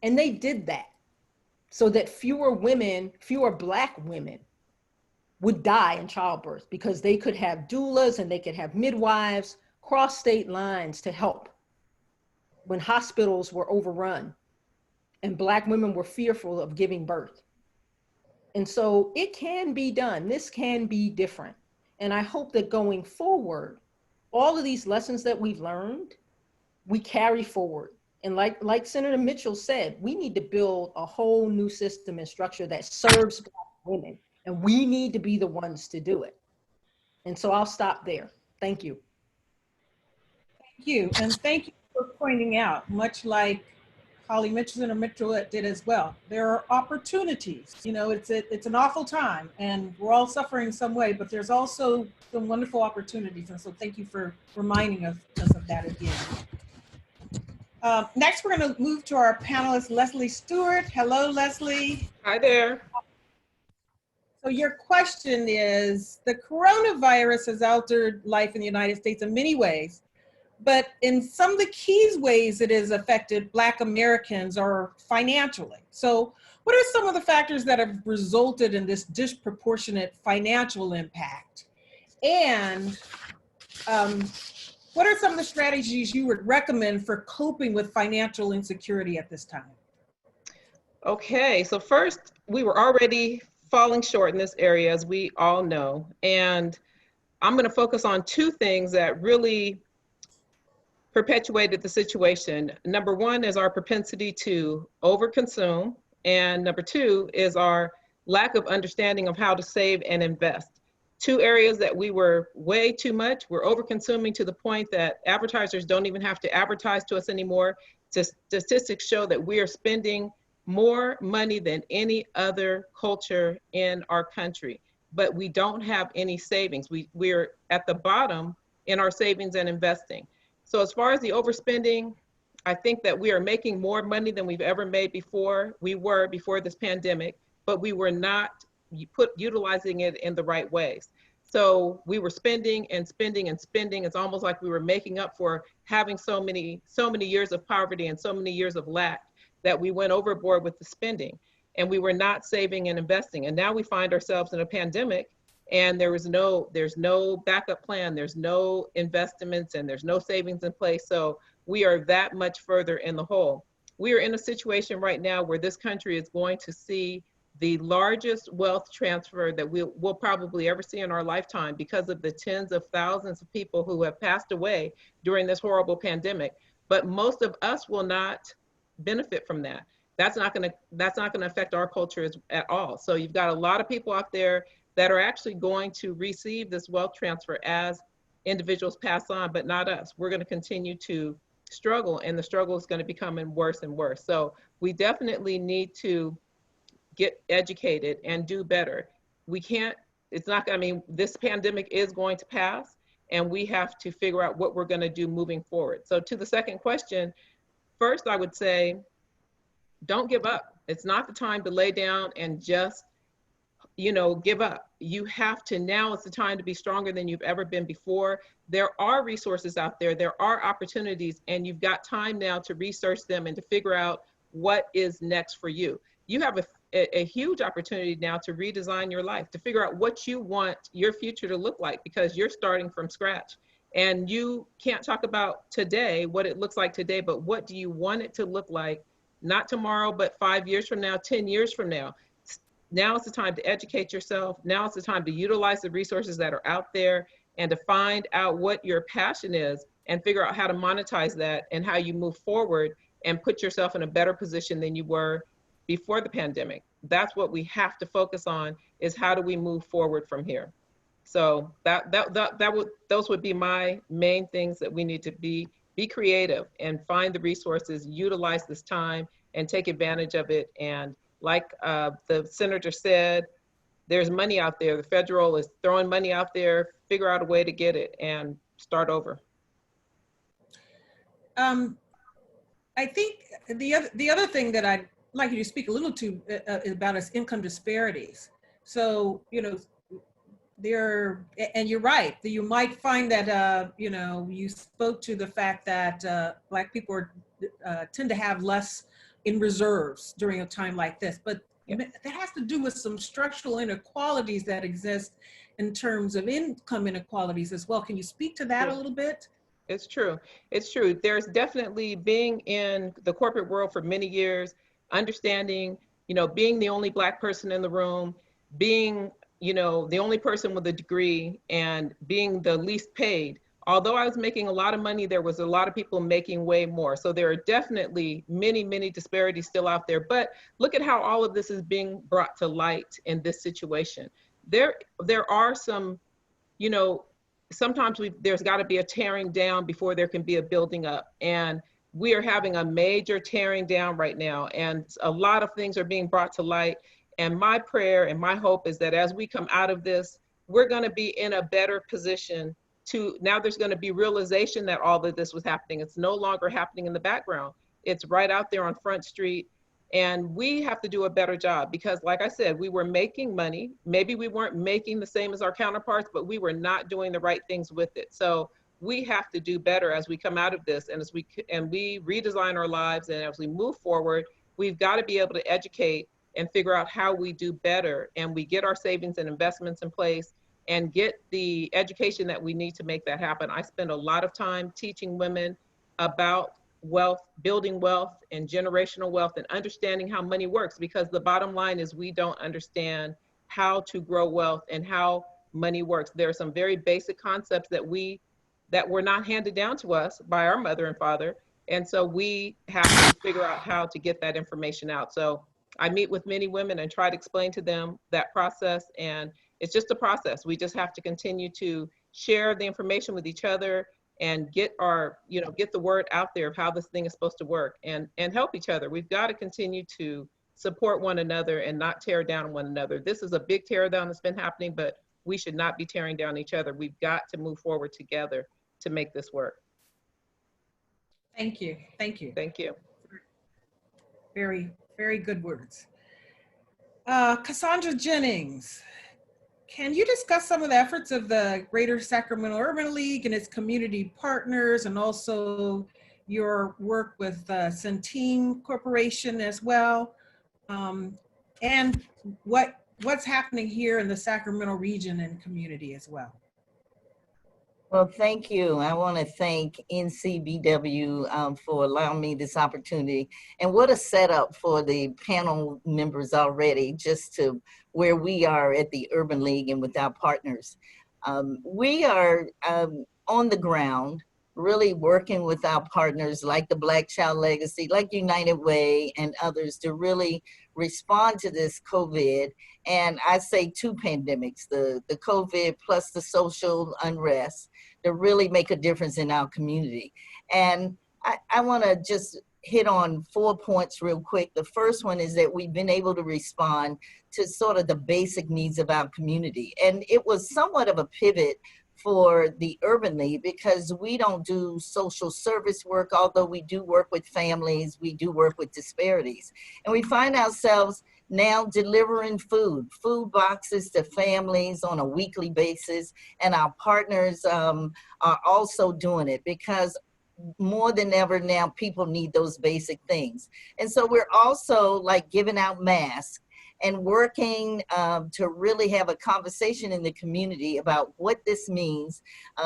And they did that so that fewer Black women would die in childbirth, because they could have doulas and they could have midwives cross state lines to help when hospitals were overrun and Black women were fearful of giving birth. And so it can be done. This can be different. And I hope that going forward, all of these lessons that we've learned, we carry forward. And like Senator Mitchell said, we need to build a whole new system and structure that serves Black women. And we need to be the ones to do it. And so I'll stop there. Thank you. Thank you. And thank you for pointing out, much like Holly Mitchell and Mitchell did as well, there are opportunities. You know, it's an awful time and we're all suffering in some way, but there's also some wonderful opportunities. And so thank you for reminding us of that again. Next, we're going to move to our panelist, Leslie Stewart. Hello, Leslie. Hi there. So your question is, the coronavirus has altered life in the United States in many ways, but in some of the key ways it has affected Black Americans are financially. So what are some of the factors that have resulted in this disproportionate financial impact? And what are some of the strategies you would recommend for coping with financial insecurity at this time? Okay, so first, we were already falling short in this area, as we all know. And I'm going to focus on two things that really perpetuated the situation. Number one is our propensity to overconsume. And number two is our lack of understanding of how to save and invest. Two areas that we were way too much. We're overconsuming to the point that advertisers don't even have to advertise to us anymore. Statistics show that we are spending more money than any other culture in our country, but we don't have any savings. We're at the bottom in our savings and investing. So as far as the overspending, I think that we are making more money than we've ever made before. We were before this pandemic, but we were not utilizing it in the right ways. So we were spending and spending and spending. It's almost like we were making up for having so many years of poverty and so many years of lack that we went overboard with the spending, and we were not saving and investing. And now we find ourselves in a pandemic, and there's no backup plan, there's no investments, and there's no savings in place. So we are that much further in the hole. We are in a situation right now where this country is going to see the largest wealth transfer that we'll probably ever see in our lifetime, because of the tens of thousands of people who have passed away during this horrible pandemic. But most of us will not benefit from that. That's not going to affect our culture at all. So you've got a lot of people out there that are actually going to receive this wealth transfer as individuals pass on, but not us. We're going to continue to struggle, and the struggle is going to become worse and worse. So we definitely need to get educated and do better. We can't, it's not, I mean, this pandemic is going to pass, and we have to figure out what we're going to do moving forward. So to the second question, first I would say, don't give up. It's not the time to lay down and just, give up. You have to, now is the time to be stronger than you've ever been before. There are resources out there, there are opportunities, and you've got time now to research them and to figure out what is next for you. You have a huge opportunity now to redesign your life, to figure out what you want your future to look like, because you're starting from scratch. And you can't talk about today, what it looks like today, but what do you want it to look like, not tomorrow, but 5 years from now, 10 years from now. Now is the time to educate yourself. Now is the time to utilize the resources that are out there and to find out what your passion is and figure out how to monetize that and how you move forward and put yourself in a better position than you were before the pandemic. That's what we have to focus on, is how do we move forward from here. So those would be my main things, that we need to be creative and find the resources, utilize this time and take advantage of it. And like the senator said, there's money out there. The federal is throwing money out there. Figure out a way to get it and start over. I think the other thing that I'd like you to speak a little to about is income disparities. So, and you're right, that you might find that, you spoke to the fact that Black people tend to have less in reserves during a time like this, but that has to do with some structural inequalities that exist in terms of income inequalities as well. Can you speak to that a little bit? It's true. It's true. There's definitely, being in the corporate world for many years, understanding, being the only Black person in the room, being, the only person with a degree, and being the least paid. Although I was making a lot of money, there was a lot of people making way more. So there are definitely many, many disparities still out there. But look at how all of this is being brought to light in this situation. There are some, sometimes there's got to be a tearing down before there can be a building up. And we are having a major tearing down right now. And a lot of things are being brought to light. And my prayer and my hope is that as we come out of this, we're going to be in a better position to, now there's going to be realization that all of this was happening. It's no longer happening in the background. It's right out there on Front Street. And we have to do a better job, because like I said, we were making money. Maybe we weren't making the same as our counterparts, but we were not doing the right things with it. So we have to do better as we come out of this, and as we redesign our lives, and as we move forward, we've got to be able to educate and figure out how we do better, and we get our savings and investments in place and get the education that we need to make that happen. I spend a lot of time teaching women about wealth, building wealth and generational wealth, and understanding how money works, because the bottom line is we don't understand how to grow wealth and how money works. There are some very basic concepts that were not handed down to us by our mother and father. And so we have to figure out how to get that information out. So I meet with many women and try to explain to them that process. And it's just a process. We just have to continue to share the information with each other and get get the word out there of how this thing is supposed to work, and help each other. We've got to continue to support one another and not tear down one another. This is a big tear down that's been happening, but we should not be tearing down each other. We've got to move forward together to make this work. Thank you. Thank you. Thank you. Very, very good words. Cassandra Jennings, can you discuss some of the efforts of the Greater Sacramento Urban League and its community partners, and also your work with Centene Corporation as well, and what's happening here in the Sacramento region and community as well? Well, thank you. I want to thank NCBW for allowing me this opportunity. And what a setup for the panel members already, just to where we are at the Urban League and with our partners. We are on the ground, really working with our partners like the Black Child Legacy, like United Way and others, to really respond to this COVID. And I say two pandemics, the COVID plus the social unrest, to really make a difference in our community. And I want to just hit on 4 points real quick. The first one is that we've been able to respond to sort of the basic needs of our community. And it was somewhat of a pivot for the Urban League, because we don't do social service work, although we do work with families, we do work with disparities. And we find ourselves now delivering food boxes to families on a weekly basis. And our partners are also doing it, because more than ever now, people need those basic things. And so we're also like giving out masks and working to really have a conversation in the community about what this means.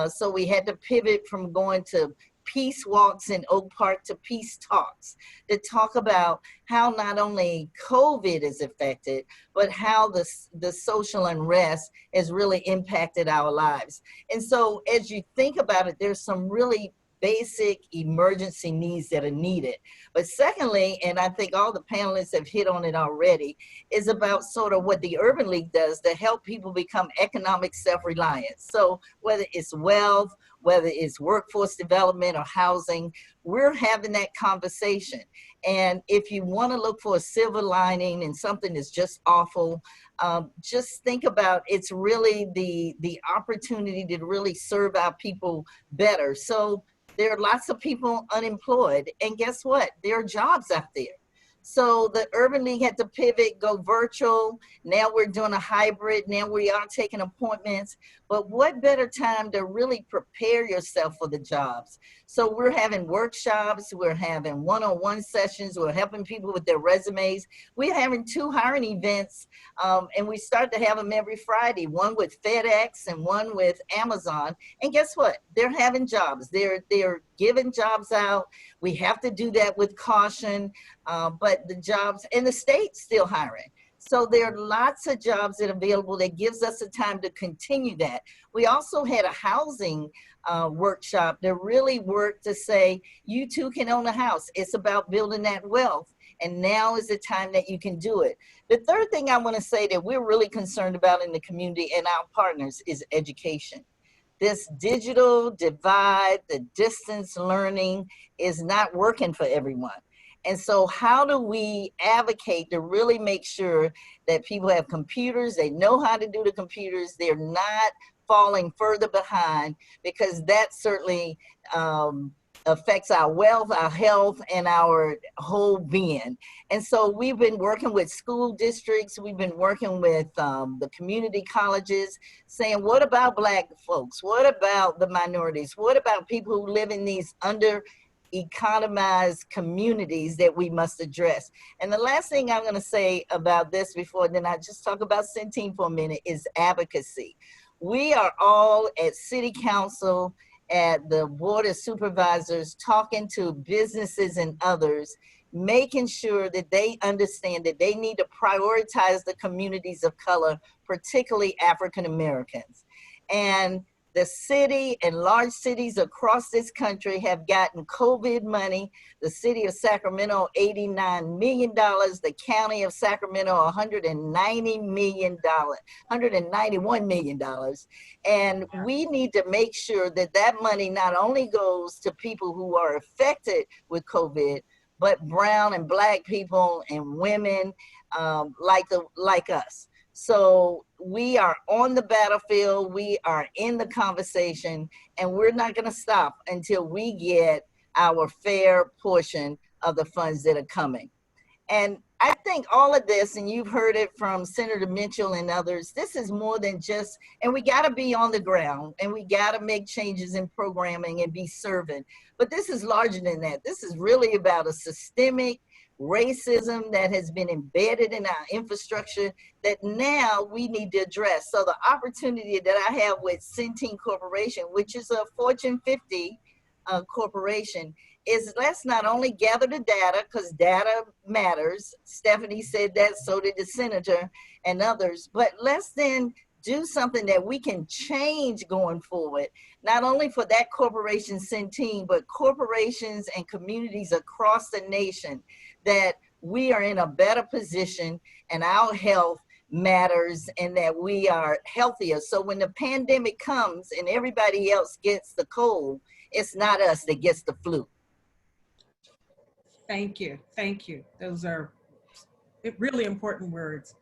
So we had to pivot from going to peace walks in Oak Park to peace talks to talk about how not only COVID is affected, but how the social unrest has really impacted our lives. And so as you think about it, there's some really basic emergency needs that are needed. But secondly, and I think all the panelists have hit on it already, is about sort of what the Urban League does to help people become economic self-reliant. So whether it's wealth, whether it's workforce development or housing, we're having that conversation. And if you want to look for a silver lining and something that's just awful, just think about it's really the opportunity to really serve our people better. So there are lots of people unemployed, and guess what? There are jobs out there. So the Urban League had to pivot, go virtual. Now we're doing a hybrid. Now we are taking appointments. But what better time to really prepare yourself for the jobs? So we're having workshops. We're having one-on-one sessions. We're helping people with their resumes. We're having 2 hiring events, and we start to have them every Friday, one with FedEx and one with Amazon. And guess what? They're having jobs. They're giving jobs out. We have to do that with caution, but the jobs, and the state's still hiring. So there are lots of jobs that are available that gives us the time to continue that. We also had a housing workshop that really worked to say, you too can own a house. It's about building that wealth. And now is the time that you can do it. The third thing I want to say that we're really concerned about in the community and our partners is education. This digital divide, the distance learning is not working for everyone. And so how do we advocate to really make sure that people have computers, they know how to do the computers, they're not falling further behind, because that certainly affects our wealth, our health, and our whole being. And so we've been working with school districts, we've been working with the community colleges, saying, what about Black folks? What about the minorities? What about people who live in these economized communities that we must address? And the last thing I'm going to say about this before then I just talk about Centene for a minute is advocacy. We are all at City Council, at the Board of Supervisors, talking to businesses and others, making sure that they understand that they need to prioritize the communities of color, particularly African Americans. And the city and large cities across this country have gotten COVID money. The city of Sacramento, $89 million. The county of Sacramento, $191 million. And we need to make sure that that money not only goes to people who are affected with COVID, but brown and Black people and women like us. So we are on the battlefield, we are in the conversation, and we're not going to stop until we get our fair portion of the funds that are coming. And I think all of this, and you've heard it from Senator Mitchell and others, this is more than just, and we got to be on the ground, and we got to make changes in programming and be servant. But this is larger than that. This is really about a systemic racism that has been embedded in our infrastructure that now we need to address. So the opportunity that I have with Centene Corporation, which is a Fortune 50 corporation, is let's not only gather the data, because data matters. Stephanie said that, so did the senator and others, but let's then do something that we can change going forward, not only for that corporation Centene, but corporations and communities across the nation, that we are in a better position and our health matters and that we are healthier. So when the pandemic comes and everybody else gets the cold, it's not us that gets the flu. Thank you. Thank you. Those are really important words.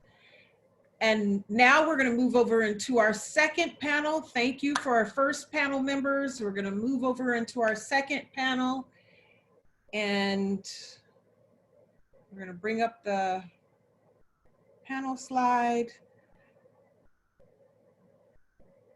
And now we're going to move over into our second panel. Thank you for our first panel members. We're going to move over into our second panel. And we're going to bring up the panel slide.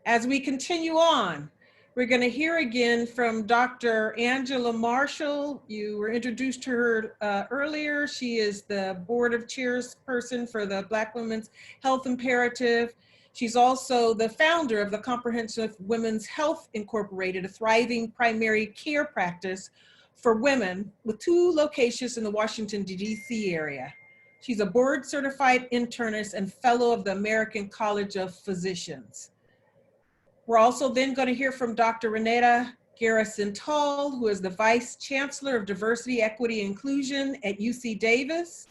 As we continue on, we're going to hear again from Dr. Angela Marshall. You were introduced to her earlier. She is the Board of Chairperson for the Black Women's Health Imperative. She's also the founder of the Comprehensive Women's Health Incorporated, a thriving primary care practice for women with 2 locations in the Washington, D.C. area. She's a board-certified internist and fellow of the American College of Physicians. We're also then going to hear from Dr. Renata Garrison-Tull, who is the Vice Chancellor of Diversity, Equity, and Inclusion at UC Davis.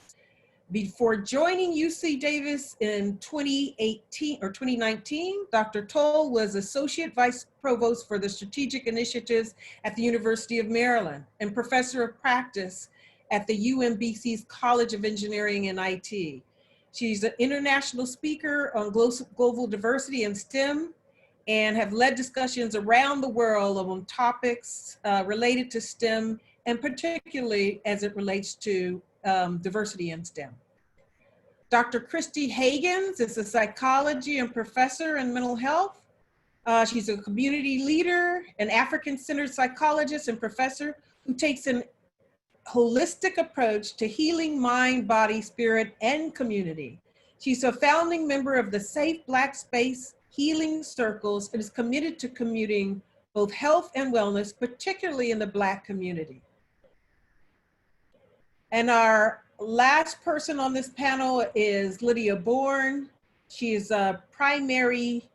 Before joining UC Davis in 2019, Dr. Tull was Associate Vice Provost for the Strategic Initiatives at the University of Maryland and Professor of Practice at the UMBC's College of Engineering and IT. She's an international speaker on global diversity and STEM, and have led discussions around the world on topics related to STEM, and particularly as it relates to diversity in STEM. Dr. Christy Hagans is a psychology and professor in mental health. She's a community leader, an African-centered psychologist and professor who takes an holistic approach to healing mind, body, spirit, and community. She's a founding member of the Safe Black Space Healing Circles and is committed to commuting both health and wellness, particularly in the Black community. And our last person on this panel is Lydia Bourne. She is her primary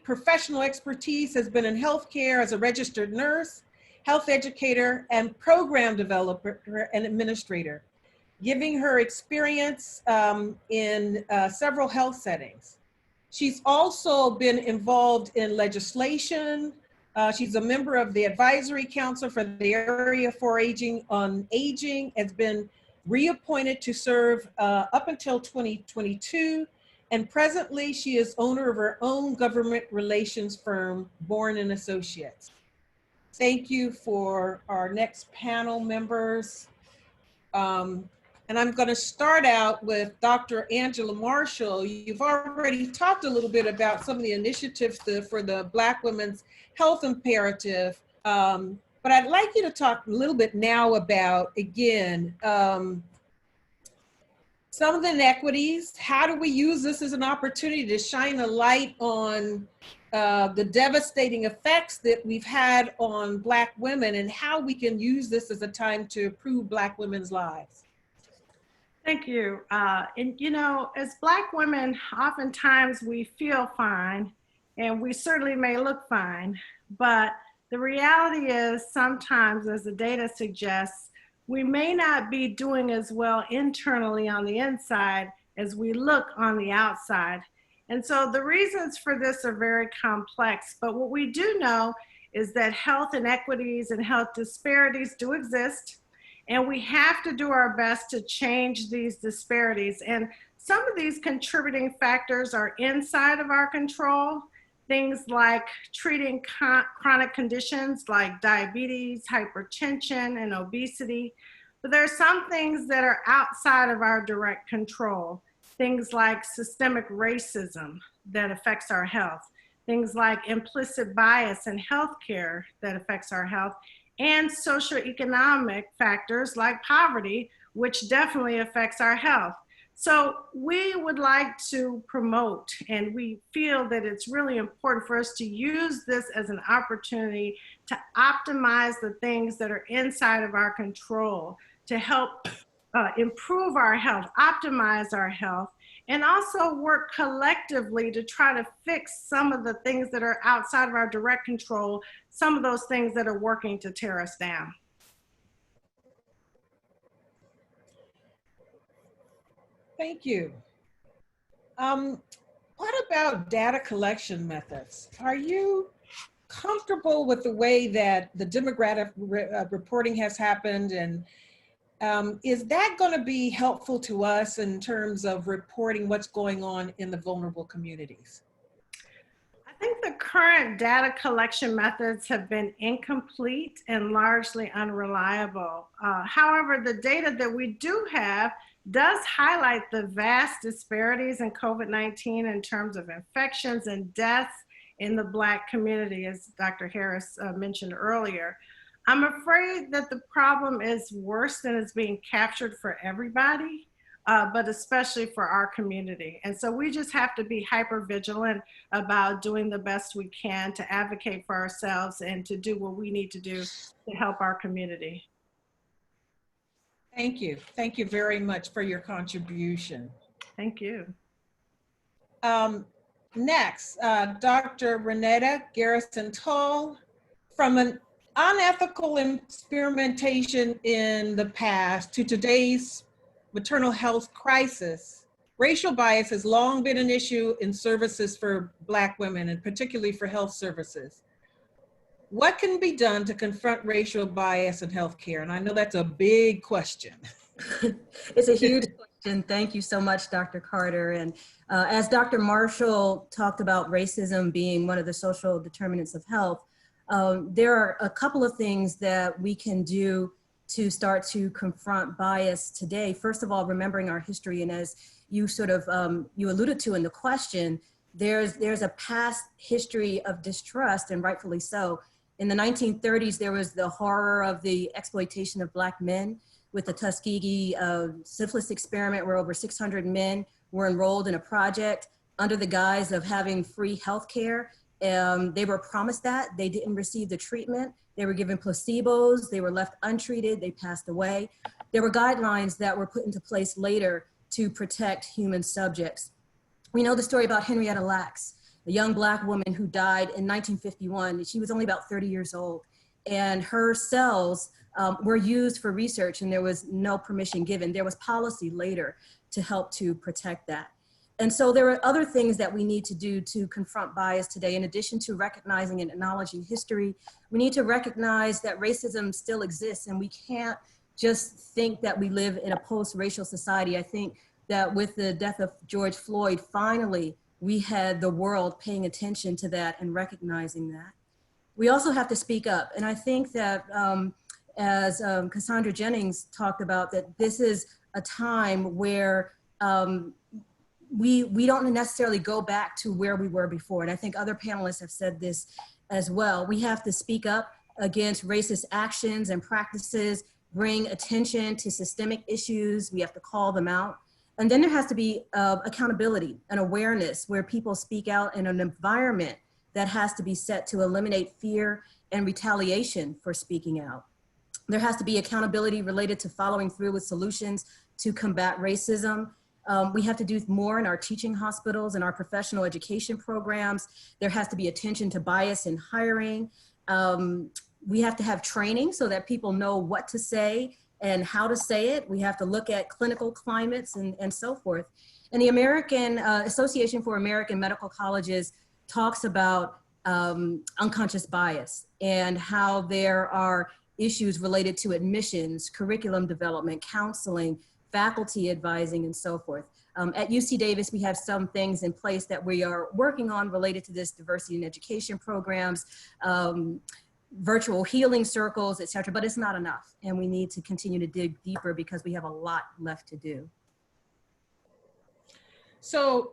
professional expertise has been in healthcare as a registered nurse, health educator, and program developer and administrator, giving her experience in several health settings. She's also been involved in legislation. She's a member of the Advisory Council for the Area for Aging on Aging, has been reappointed to serve up until 2022. And presently she is owner of her own government relations firm, Bourne and Associates. Thank you for our next panel members. And I'm going to start out with Dr. Angela Marshall. You've already talked a little bit about some of the initiatives for the Black Women's Health Imperative, but I'd like you to talk a little bit now about, again, some of the inequities. How do we use this as an opportunity to shine a light on the devastating effects that we've had on Black women, and how we can use this as a time to improve Black women's lives? Thank you. And you know, as Black women, oftentimes we feel fine, and we certainly may look fine, but the reality is sometimes, as the data suggests, we may not be doing as well internally on the inside as we look on the outside. And so the reasons for this are very complex, but what we do know is that health inequities and health disparities do exist. And we have to do our best to change these disparities. And some of these contributing factors are inside of our control. Things like treating chronic conditions like diabetes, hypertension, and obesity. But there are some things that are outside of our direct control. Things like systemic racism that affects our health. Things like implicit bias in healthcare that affects our health. And socioeconomic factors like poverty, which definitely affects our health. So we would like to promote, and we feel that it's really important for us to use this as an opportunity to optimize the things that are inside of our control to help improve our health, optimize our health, and also work collectively to try to fix some of the things that are outside of our direct control, some of those things that are working to tear us down. Thank you. What about data collection methods? Are you comfortable with the way that the demographic reporting has happened, and Is that going to be helpful to us in terms of reporting what's going on in the vulnerable communities? I think the current data collection methods have been incomplete and largely unreliable. However, the data that we do have does highlight the vast disparities in COVID-19 in terms of infections and deaths in the Black community, as Dr. Harris mentioned earlier. I'm afraid that the problem is worse than it's being captured for everybody, but especially for our community. And so we just have to be hyper vigilant about doing the best we can to advocate for ourselves and to do what we need to do to help our community. Thank you. Thank you very much for your contribution. Thank you. Next, Dr. Renetta Garrison-Tull. From an unethical experimentation in the past to today's maternal health crisis, racial bias has long been an issue in services for Black women, and particularly for health services. What can be done to confront racial bias in healthcare? And I know that's a big question. It's a huge question. Thank you so much, Dr. Carter. And as Dr. Marshall talked about racism being one of the social determinants of health, there are a couple of things that we can do to start to confront bias today. First of all, remembering our history, and as you sort of, you alluded to in the question, there's a past history of distrust, and rightfully so. In the 1930s, there was the horror of the exploitation of Black men with the Tuskegee syphilis experiment, where over 600 men were enrolled in a project under the guise of having free health care. They were promised that. They didn't receive the treatment. They were given placebos. They were left untreated. They passed away. There were guidelines that were put into place later to protect human subjects. We know the story about Henrietta Lacks, a young Black woman who died in 1951. She was only about 30 years old. And her cells were used for research, and there was no permission given. There was policy later to help to protect that. And so there are other things that we need to do to confront bias today. In addition to recognizing and acknowledging history, we need to recognize that racism still exists, and we can't just think that we live in a post-racial society. I think that with the death of George Floyd, finally, we had the world paying attention to that and recognizing that. We also have to speak up. And I think that as Cassandra Jennings talked about, that this is a time where we don't necessarily go back to where we were before. And I think other panelists have said this as well. We have to speak up against racist actions and practices, bring attention to systemic issues. We have to call them out. And then there has to be accountability and awareness where people speak out in an environment that has to be set to eliminate fear and retaliation for speaking out. There has to be accountability related to following through with solutions to combat racism. We have to do more in our teaching hospitals and our professional education programs. There has to be attention to bias in hiring. We have to have training so that people know what to say and how to say it. We have to look at clinical climates and so forth. And the American Association for American Medical Colleges talks about unconscious bias and how there are issues related to admissions, curriculum development, counseling, faculty advising, and so forth. At UC Davis, we have some things in place that we are working on related to this, diversity in education programs, virtual healing circles, et cetera, but it's not enough. And we need to continue to dig deeper because we have a lot left to do. So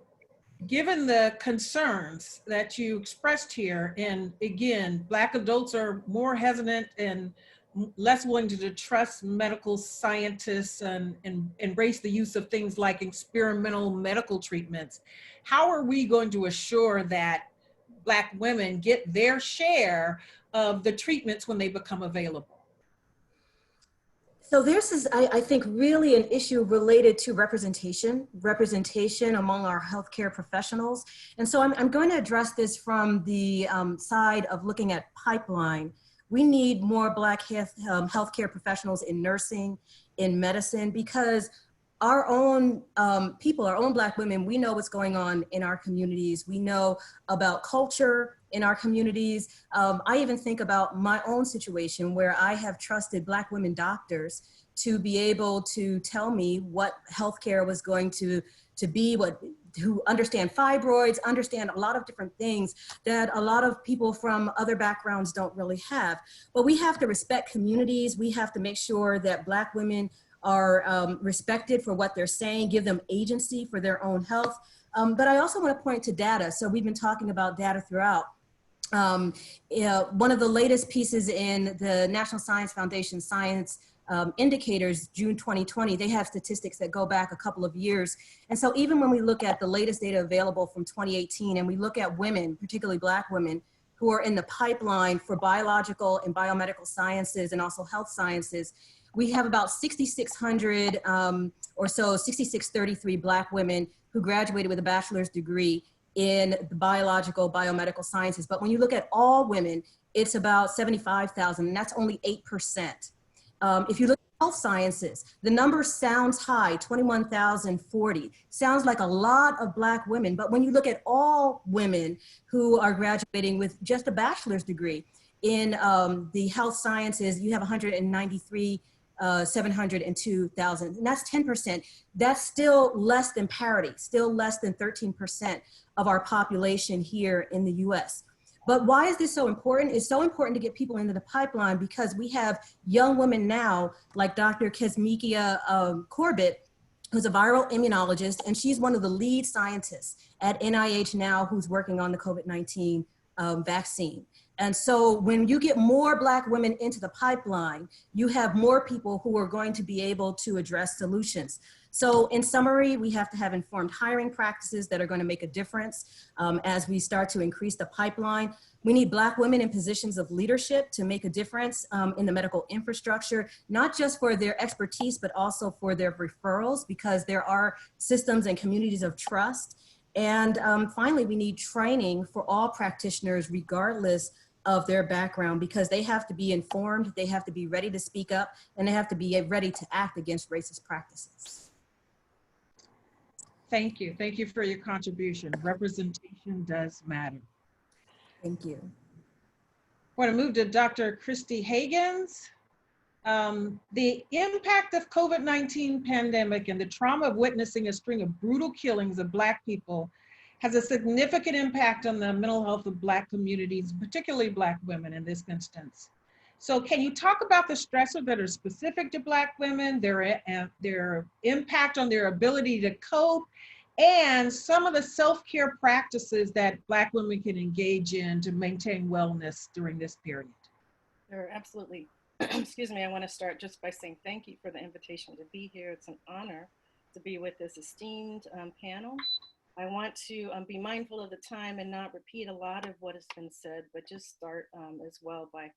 given the concerns that you expressed here, and again, Black adults are more hesitant and less willing to trust medical scientists and embrace the use of things like experimental medical treatments, how are we going to assure that Black women get their share of the treatments when they become available? So this is, I think, really an issue related to representation among our healthcare professionals. And so I'm going to address this from the side of looking at pipeline. We need more Black healthcare professionals in nursing, in medicine, because our own people, our own Black women, we know what's going on in our communities. We know about culture, in our communities. I even think about my own situation where I have trusted Black women doctors to be able to tell me what healthcare was going to be, who understand fibroids, understand a lot of different things that a lot of people from other backgrounds don't really have. But we have to respect communities. We have to make sure that Black women are respected for what they're saying, give them agency for their own health. But I also want to point to data. So we've been talking about data throughout. One of the latest pieces in the National Science Foundation Science Indicators, June 2020, they have statistics that go back a couple of years. And so even when we look at the latest data available from 2018, and we look at women, particularly Black women, who are in the pipeline for biological and biomedical sciences and also health sciences, we have about 6,600 or so, 6,633 Black women who graduated with a bachelor's degree in the biological, biomedical sciences. But when you look at all women, it's about 75,000, and that's only 8%. If you look at health sciences, the number sounds high, 21,040. Sounds like a lot of Black women, but when you look at all women who are graduating with just a bachelor's degree in the health sciences, you have 193, 702,000, and that's 10%. That's still less than parity, still less than 13% of our population here in the US. But why is this so important? It's so important to get people into the pipeline because we have young women now, like Dr. Kesmikia Corbett, who's a viral immunologist, and she's one of the lead scientists at NIH now who's working on the COVID-19 vaccine. And so when you get more Black women into the pipeline, you have more people who are going to be able to address solutions. So in summary, we have to have informed hiring practices that are going to make a difference as we start to increase the pipeline. We need Black women in positions of leadership to make a difference in the medical infrastructure, not just for their expertise, but also for their referrals, because there are systems and communities of trust. And finally, we need training for all practitioners, regardless of their background, because they have to be informed, they have to be ready to speak up, and they have to be ready to act against racist practices. Thank you. Thank you for your contribution. Representation does matter. Thank you. I want to move to Dr. Christy Hagens. The impact of COVID-19 pandemic and the trauma of witnessing a string of brutal killings of Black people has a significant impact on the mental health of Black communities, particularly Black women in this instance. So can you talk about the stressors that are specific to Black women, their impact on their ability to cope, and some of the self-care practices that Black women can engage in to maintain wellness during this period? Sure, absolutely. Excuse me, I want to start just by saying thank you for the invitation to be here. It's an honor to be with this esteemed panel. I want to be mindful of the time and not repeat a lot of what has been said, but just start as well by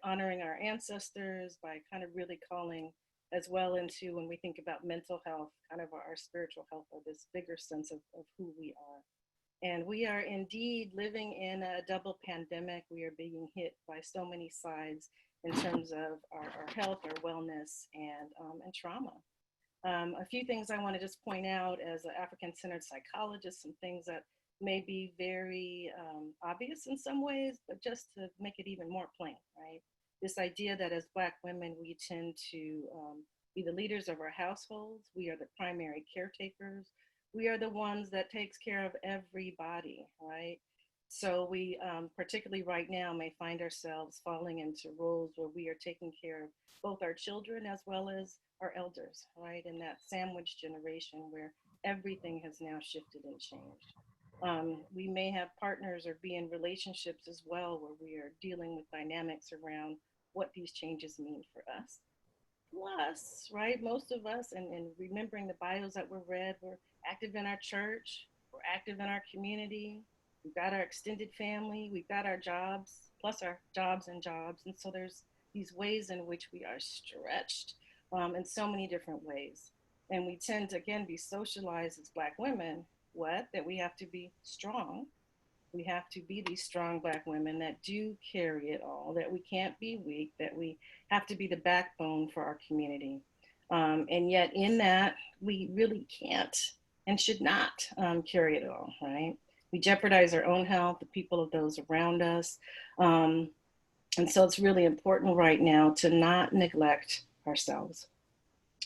honoring our ancestors, by kind of really calling as well into, when we think about mental health, kind of our spiritual health, or this bigger sense of who we are. And we are indeed living in a double pandemic. We are being hit by so many sides in terms of our health, our wellness, and trauma. A few things I want to just point out as an African-centered psychologist, some things that may be very obvious in some ways, but just to make it even more plain, right? This idea that as Black women, we tend to be the leaders of our households. We are the primary caretakers. We are the ones that takes care of everybody, right? So we, particularly right now, may find ourselves falling into roles where we are taking care of both our children as well as our elders, right? In that sandwich generation where everything has now shifted and changed. We may have partners or be in relationships as well where we are dealing with dynamics around what these changes mean for us. Plus, right, most of us, and remembering the bios that were read, we're active in our church, we're active in our community, we've got our extended family, we've got our jobs, plus our jobs. And so there's these ways in which we are stretched in so many different ways. And we tend to, again, be socialized as Black women, that we have to be strong. We have to be these strong Black women that do carry it all, that we can't be weak, that we have to be the backbone for our community. And yet in that, we really can't and should not carry it all, right? We jeopardize our own health, the people of those around us. And so it's really important right now to not neglect ourselves.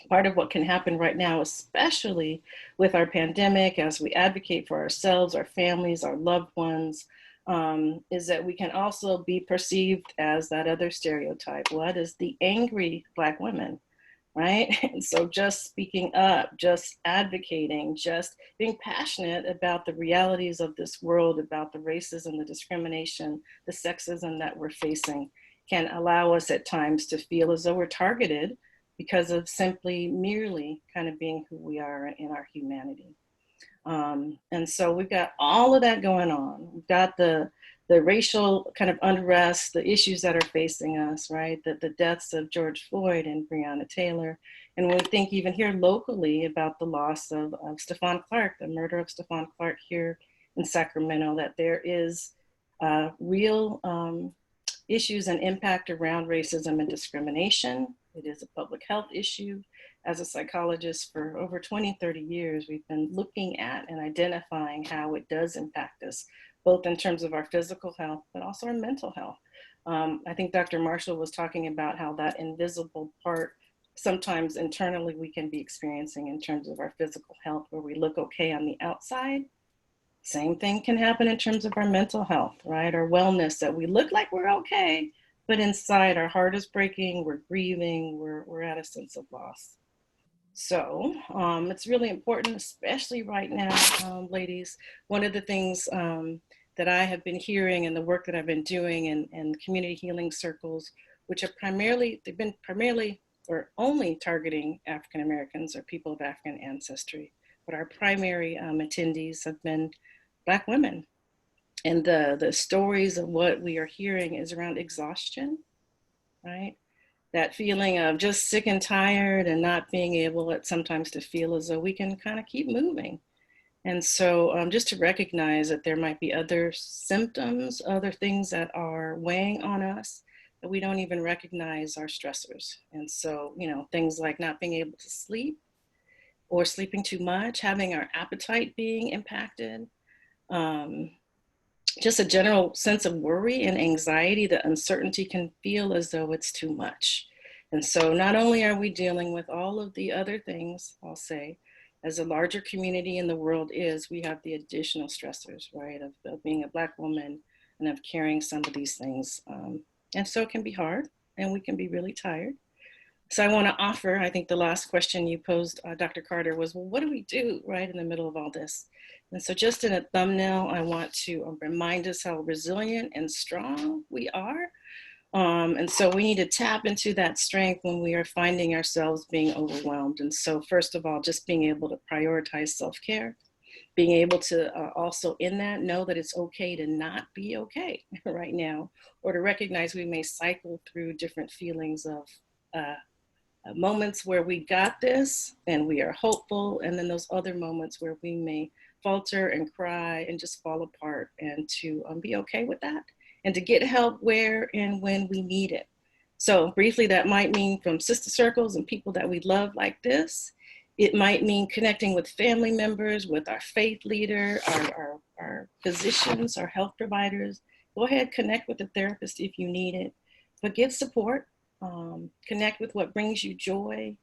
Part of what can happen right now, especially with our pandemic, as we advocate for ourselves, our families, our loved ones, is that we can also be perceived as that other stereotype. What is the angry Black woman, right? And so just speaking up, just advocating, just being passionate about the realities of this world, about the racism, the discrimination, the sexism that we're facing, can allow us at times to feel as though we're targeted because of simply merely kind of being who we are in our humanity. And so we've got all of that going on. We've got the racial kind of unrest, the issues that are facing us, right? The deaths of George Floyd and Breonna Taylor. And when we think even here locally about the loss of Stephon Clark, the murder of Stephon Clark here in Sacramento, that there is real issues and impact around racism and discrimination. It is a public health issue. As a psychologist for over 20, 30 years, we've been looking at and identifying how it does impact us, both in terms of our physical health, but also our mental health. I think Dr. Marshall was talking about how that invisible part, sometimes internally we can be experiencing in terms of our physical health, where we look okay on the outside. Same thing can happen in terms of our mental health, right? Our wellness, that we look like we're okay, but inside our heart is breaking, we're grieving, we're at a sense of loss. So it's really important, especially right now, ladies. One of the things that I have been hearing and the work that I've been doing in community healing circles, which are they've been primarily or only targeting African Americans or people of African ancestry, but our primary attendees have been Black women. And the stories of what we are hearing is around exhaustion, right? That feeling of just sick and tired and not being able at sometimes to feel as though we can kind of keep moving. And so just to recognize that there might be other symptoms, other things that are weighing on us that we don't even recognize are stressors. And so, you know, things like not being able to sleep or sleeping too much, having our appetite being impacted, just a general sense of worry and anxiety, the uncertainty can feel as though it's too much. And so not only are we dealing with all of the other things, I'll say, as a larger community in the world is, we have the additional stressors, right, of being a Black woman and of carrying some of these things. And so it can be hard and we can be really tired. So I want to offer, I think the last question you posed, Dr. Carter, was, well, what do we do right in the middle of all this? And so just in a thumbnail, I want to remind us how resilient and strong we are. And so we need to tap into that strength when we are finding ourselves being overwhelmed. And so first of all, just being able to prioritize self-care, being able to also in that know that it's okay to not be okay right now, or to recognize we may cycle through different feelings of moments where we got this and we are hopeful, and then those other moments where we may falter and cry and just fall apart, and to be okay with that and to get help where and when we need it. So briefly, that might mean from sister circles and people that we love like this. It might mean connecting with family members, with our faith leader, our physicians, our health providers. Go ahead, connect with a therapist if you need it, but get support. Connect with what brings you joy.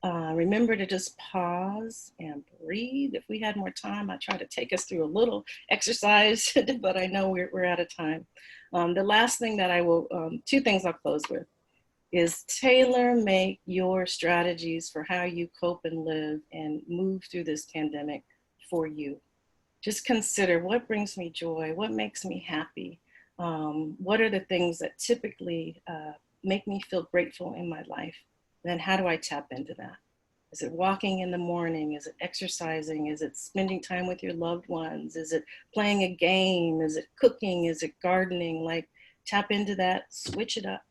Remember to just pause and breathe. If we had more time, I'd try to take us through a little exercise, but I know we're out of time. The last thing that I will, two things I'll close with, is tailor-make your strategies for how you cope and live and move through this pandemic for you. Just consider what brings me joy, what makes me happy, what are the things that typically make me feel grateful in my life. Then how do I tap into that? Is it walking in the morning? Is it exercising? Is it spending time with your loved ones? Is it playing a game? Is it cooking? Is it gardening? Like, tap into that, switch it up.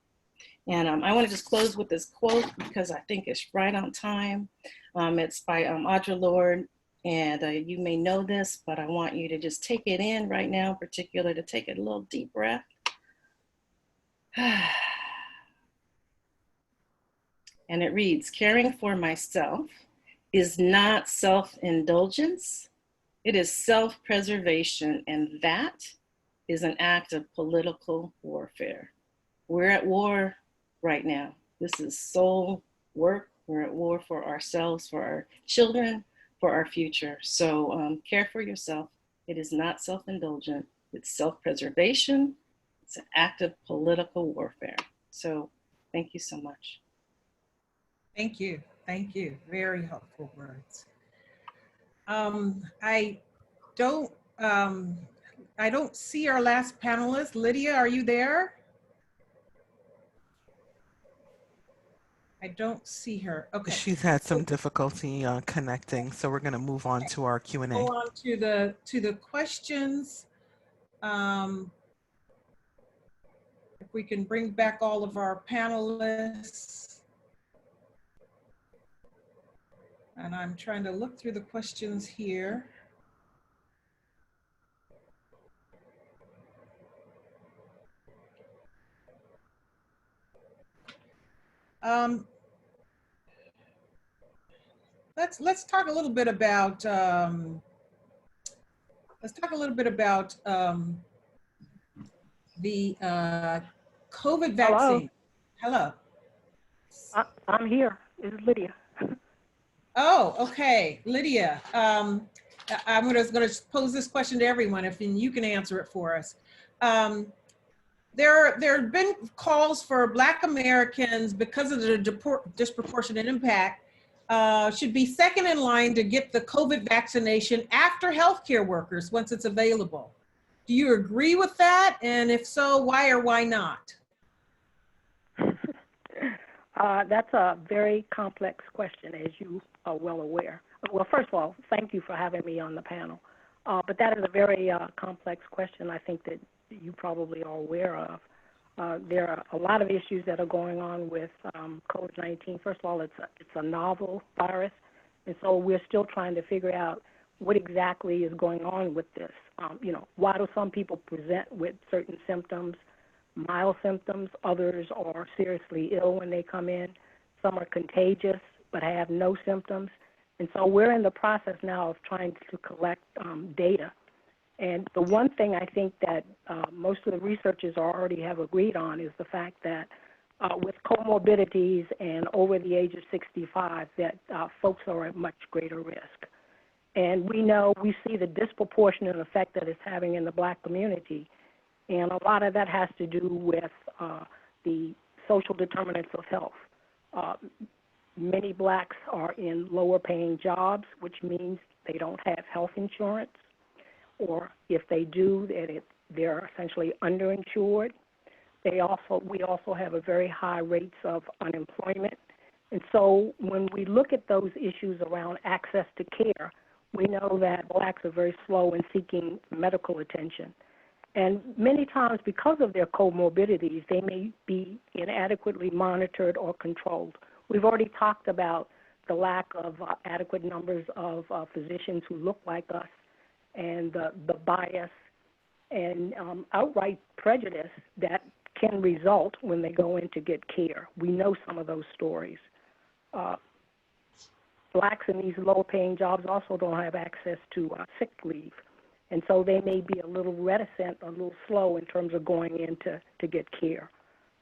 And I want to just close with this quote because I think it's right on time. It's by Audre Lorde, and you may know this, but I want you to just take it in right now, in particular, to take a little deep breath. And it reads, caring for myself is not self-indulgence, It is self-preservation, and that is an act of political warfare. We're at war right now. This is soul work. We're at war for ourselves, for our children, for our future. So care for yourself. It is not self-indulgent. It's self-preservation. It's an act of political warfare. So thank you so much. Thank you. Thank you. Very helpful words. I don't see our last panelist. Lydia, are you there? I don't see her. Okay. She's had some difficulty connecting, so we're going to move on to our Q&A. Go on to the questions. If we can bring back all of our panelists. And I'm trying to look through the questions here. Let's talk a little bit about the COVID vaccine. Hello. I'm here. This is Lydia. Oh, okay, Lydia. I'm gonna pose this question to everyone, if you can answer it for us. There have been calls for Black Americans, because of the disproportionate impact, should be second in line to get the COVID vaccination after healthcare workers once it's available. Do you agree with that? And if so, why or why not? That's a very complex question, as you are well aware. Well, first of all, thank you for having me on the panel. But that is a very complex question, I think, that you probably are aware of. There are a lot of issues that are going on with COVID-19. First of all, it's a novel virus, and so we're still trying to figure out what exactly is going on with this. Why do some people present with certain symptoms, mild symptoms? Others are seriously ill when they come in. Some are contagious but have no symptoms. And so we're in the process now of trying to collect data. And the one thing I think that most of the researchers already have agreed on is the fact that with comorbidities and over the age of 65, that folks are at much greater risk. And we see the disproportionate effect that it's having in the Black community. And a lot of that has to do with the social determinants of health. Many Blacks are in lower paying jobs, which means they don't have health insurance, or if they do, they're essentially underinsured. We also have a very high rates of unemployment. And so when we look at those issues around access to care, we know that Blacks are very slow in seeking medical attention. And many times, because of their comorbidities, they may be inadequately monitored or controlled. We've already talked about the lack of adequate numbers of physicians who look like us, and the bias and outright prejudice that can result when they go in to get care. We know some of those stories. Blacks in these low-paying jobs also don't have access to sick leave. And so they may be a little reticent, a little slow in terms of going in to get care.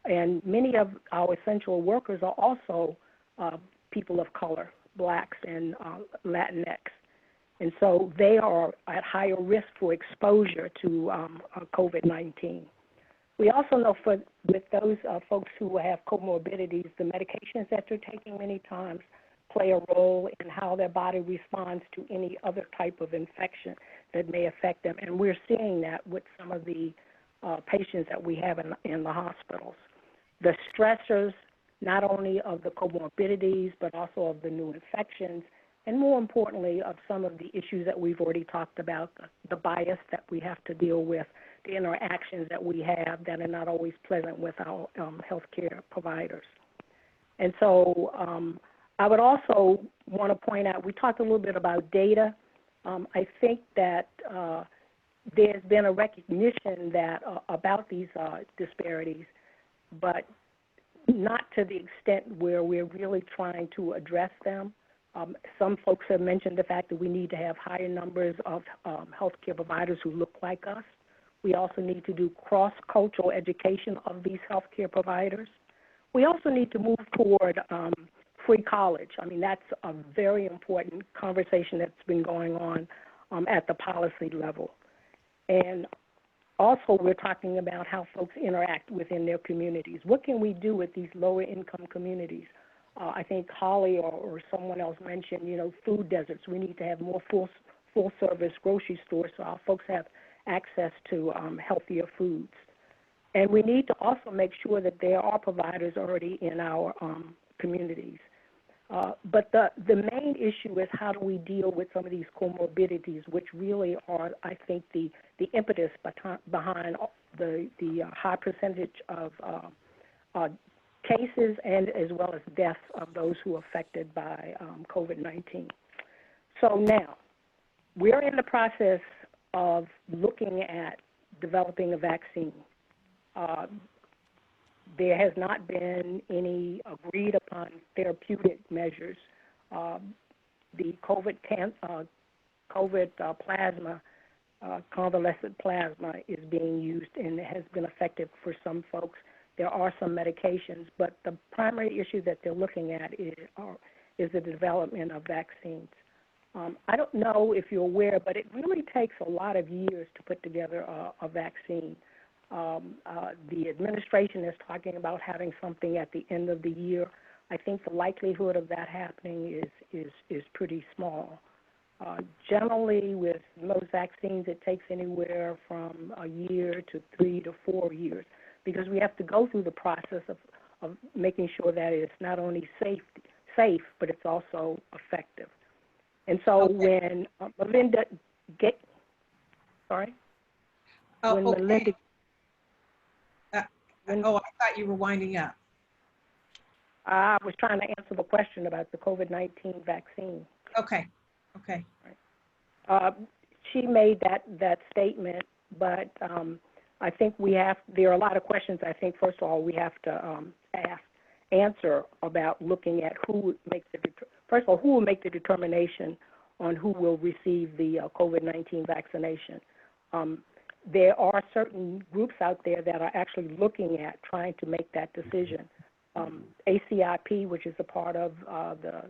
And many of our essential workers are also people of color, Blacks and Latinx. And so they are at higher risk for exposure to COVID-19. We also know with those folks who have comorbidities, the medications that they're taking many times play a role in how their body responds to any other type of infection that may affect them. And we're seeing that with some of the patients that we have in the hospitals. The stressors, not only of the comorbidities, but also of the new infections, and more importantly, of some of the issues that we've already talked about, the bias that we have to deal with, the interactions that we have that are not always pleasant with our healthcare providers. And so I would also want to point out, we talked a little bit about data. I think that there's been a recognition that about these disparities, but not to the extent where we're really trying to address them. Some folks have mentioned the fact that we need to have higher numbers of healthcare providers who look like us. We also need to do cross-cultural education of these healthcare providers. We also need to move toward free college. I mean, that's a very important conversation that's been going on at the policy level. And also, we're talking about how folks interact within their communities. What can we do with these lower income communities? I think Holly or someone else mentioned, you know, food deserts. We need to have more full service grocery stores so our folks have access to healthier foods. And we need to also make sure that there are providers already in our communities. But the main issue is how do we deal with some of these comorbidities, which really are, I think, the impetus behind the high percentage of cases and as well as deaths of those who are affected by COVID-19. So now, we're in the process of looking at developing a vaccine. There has not been any agreed upon therapeutic measures. The COVID plasma, convalescent plasma, is being used and it has been effective for some folks. There are some medications, but the primary issue that they're looking at is the development of vaccines. I don't know if you're aware, but it really takes a lot of years to put together a vaccine. The administration is talking about having something at the end of the year. I think the likelihood of that happening is pretty small. Generally, with most vaccines, it takes anywhere from a year to 3 to 4 years because we have to go through the process of making sure that it's not only safe, but it's also effective. And so when Melinda Okay. I thought you were winding up. I was trying to answer the question about the COVID-19 vaccine. Okay. She made that statement, but I think there are a lot of questions I think, first of all, we have to answer about looking at who makes first of all, who will make the determination on who will receive the COVID-19 vaccination. There are certain groups out there that are actually looking at trying to make that decision. ACIP, which is a part of the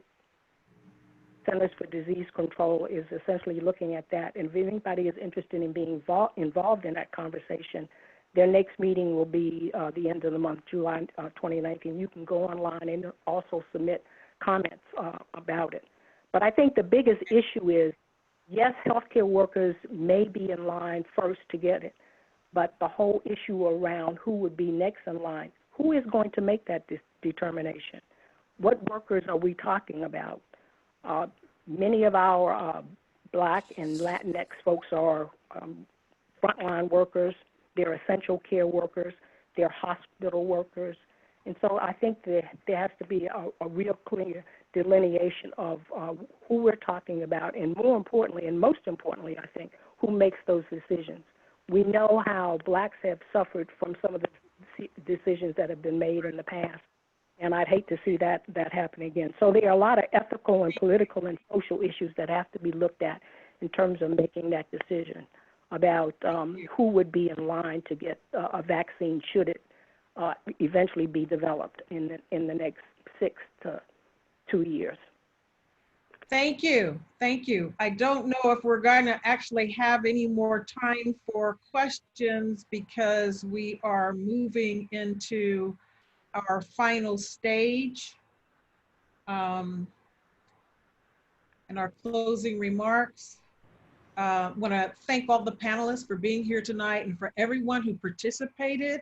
Centers for Disease Control, is essentially looking at that. And if anybody is interested in being involved in that conversation, their next meeting will be the end of the month, July 2019. You can go online and also submit comments about it. But I think the biggest issue is, yes, healthcare workers may be in line first to get it, but the whole issue around who would be next in line, who is going to make that determination? What workers are we talking about? Many of our Black and Latinx folks are frontline workers, they're essential care workers, they're hospital workers. And so I think there has to be a real clear delineation of who we're talking about, and more importantly, and most importantly, I think, who makes those decisions. We know how Blacks have suffered from some of the decisions that have been made in the past, and I'd hate to see that happen again. So there are a lot of ethical and political and social issues that have to be looked at in terms of making that decision about who would be in line to get a vaccine should it eventually be developed in the next 6 to 2 years. Thank you. I don't know if we're going to actually have any more time for questions because we are moving into our final stage and our closing remarks. I want to thank all the panelists for being here tonight and for everyone who participated.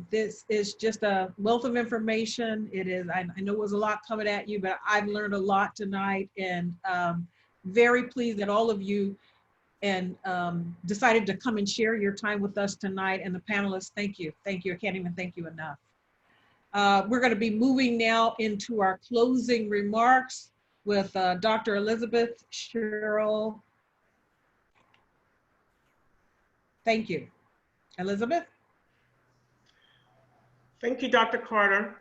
This is just a wealth of information. It is, I know it was a lot coming at you, but I've learned a lot tonight, and very pleased that all of you decided to come and share your time with us tonight. And the panelists, thank you. I can't even thank you enough. We're going to be moving now into our closing remarks with Dr. Elizabeth Sherrill. Thank you. Elizabeth? Thank you, Dr. Carter.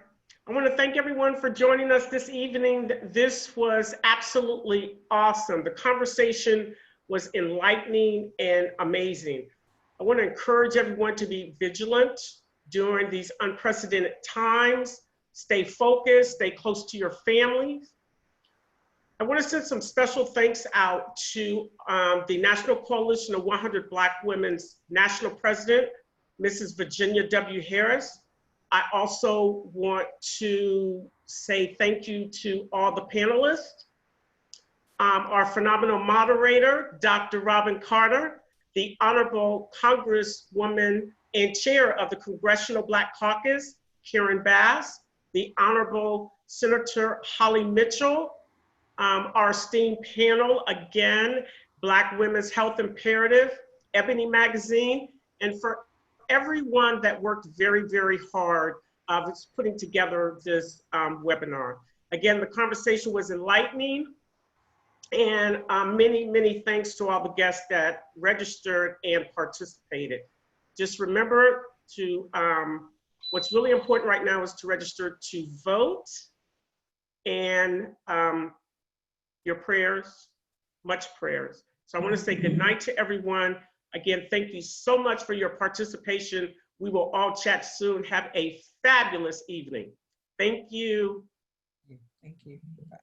I want to thank everyone for joining us this evening. This was absolutely awesome. The conversation was enlightening and amazing. I want to encourage everyone to be vigilant during these unprecedented times. Stay focused, stay close to your families. I want to send some special thanks out to the National Coalition of 100 Black Women's National President, Mrs. Virginia W. Harris. I also want to say thank you to all the panelists, our phenomenal moderator, Dr. Robin Carter, the Honorable Congresswoman and Chair of the Congressional Black Caucus, Karen Bass, the Honorable Senator Holly Mitchell, our esteemed panel, again, Black Women's Health Imperative, Ebony Magazine, and for everyone that worked very, very hard putting together this webinar. Again, the conversation was enlightening, and many, many thanks to all the guests that registered and participated. Just remember to, what's really important right now is to register to vote, and your prayers, much prayers. So I want to say good night to everyone. Again, thank you so much for your participation. We will all chat soon. Have a fabulous evening. Thank you. Thank you. Bye.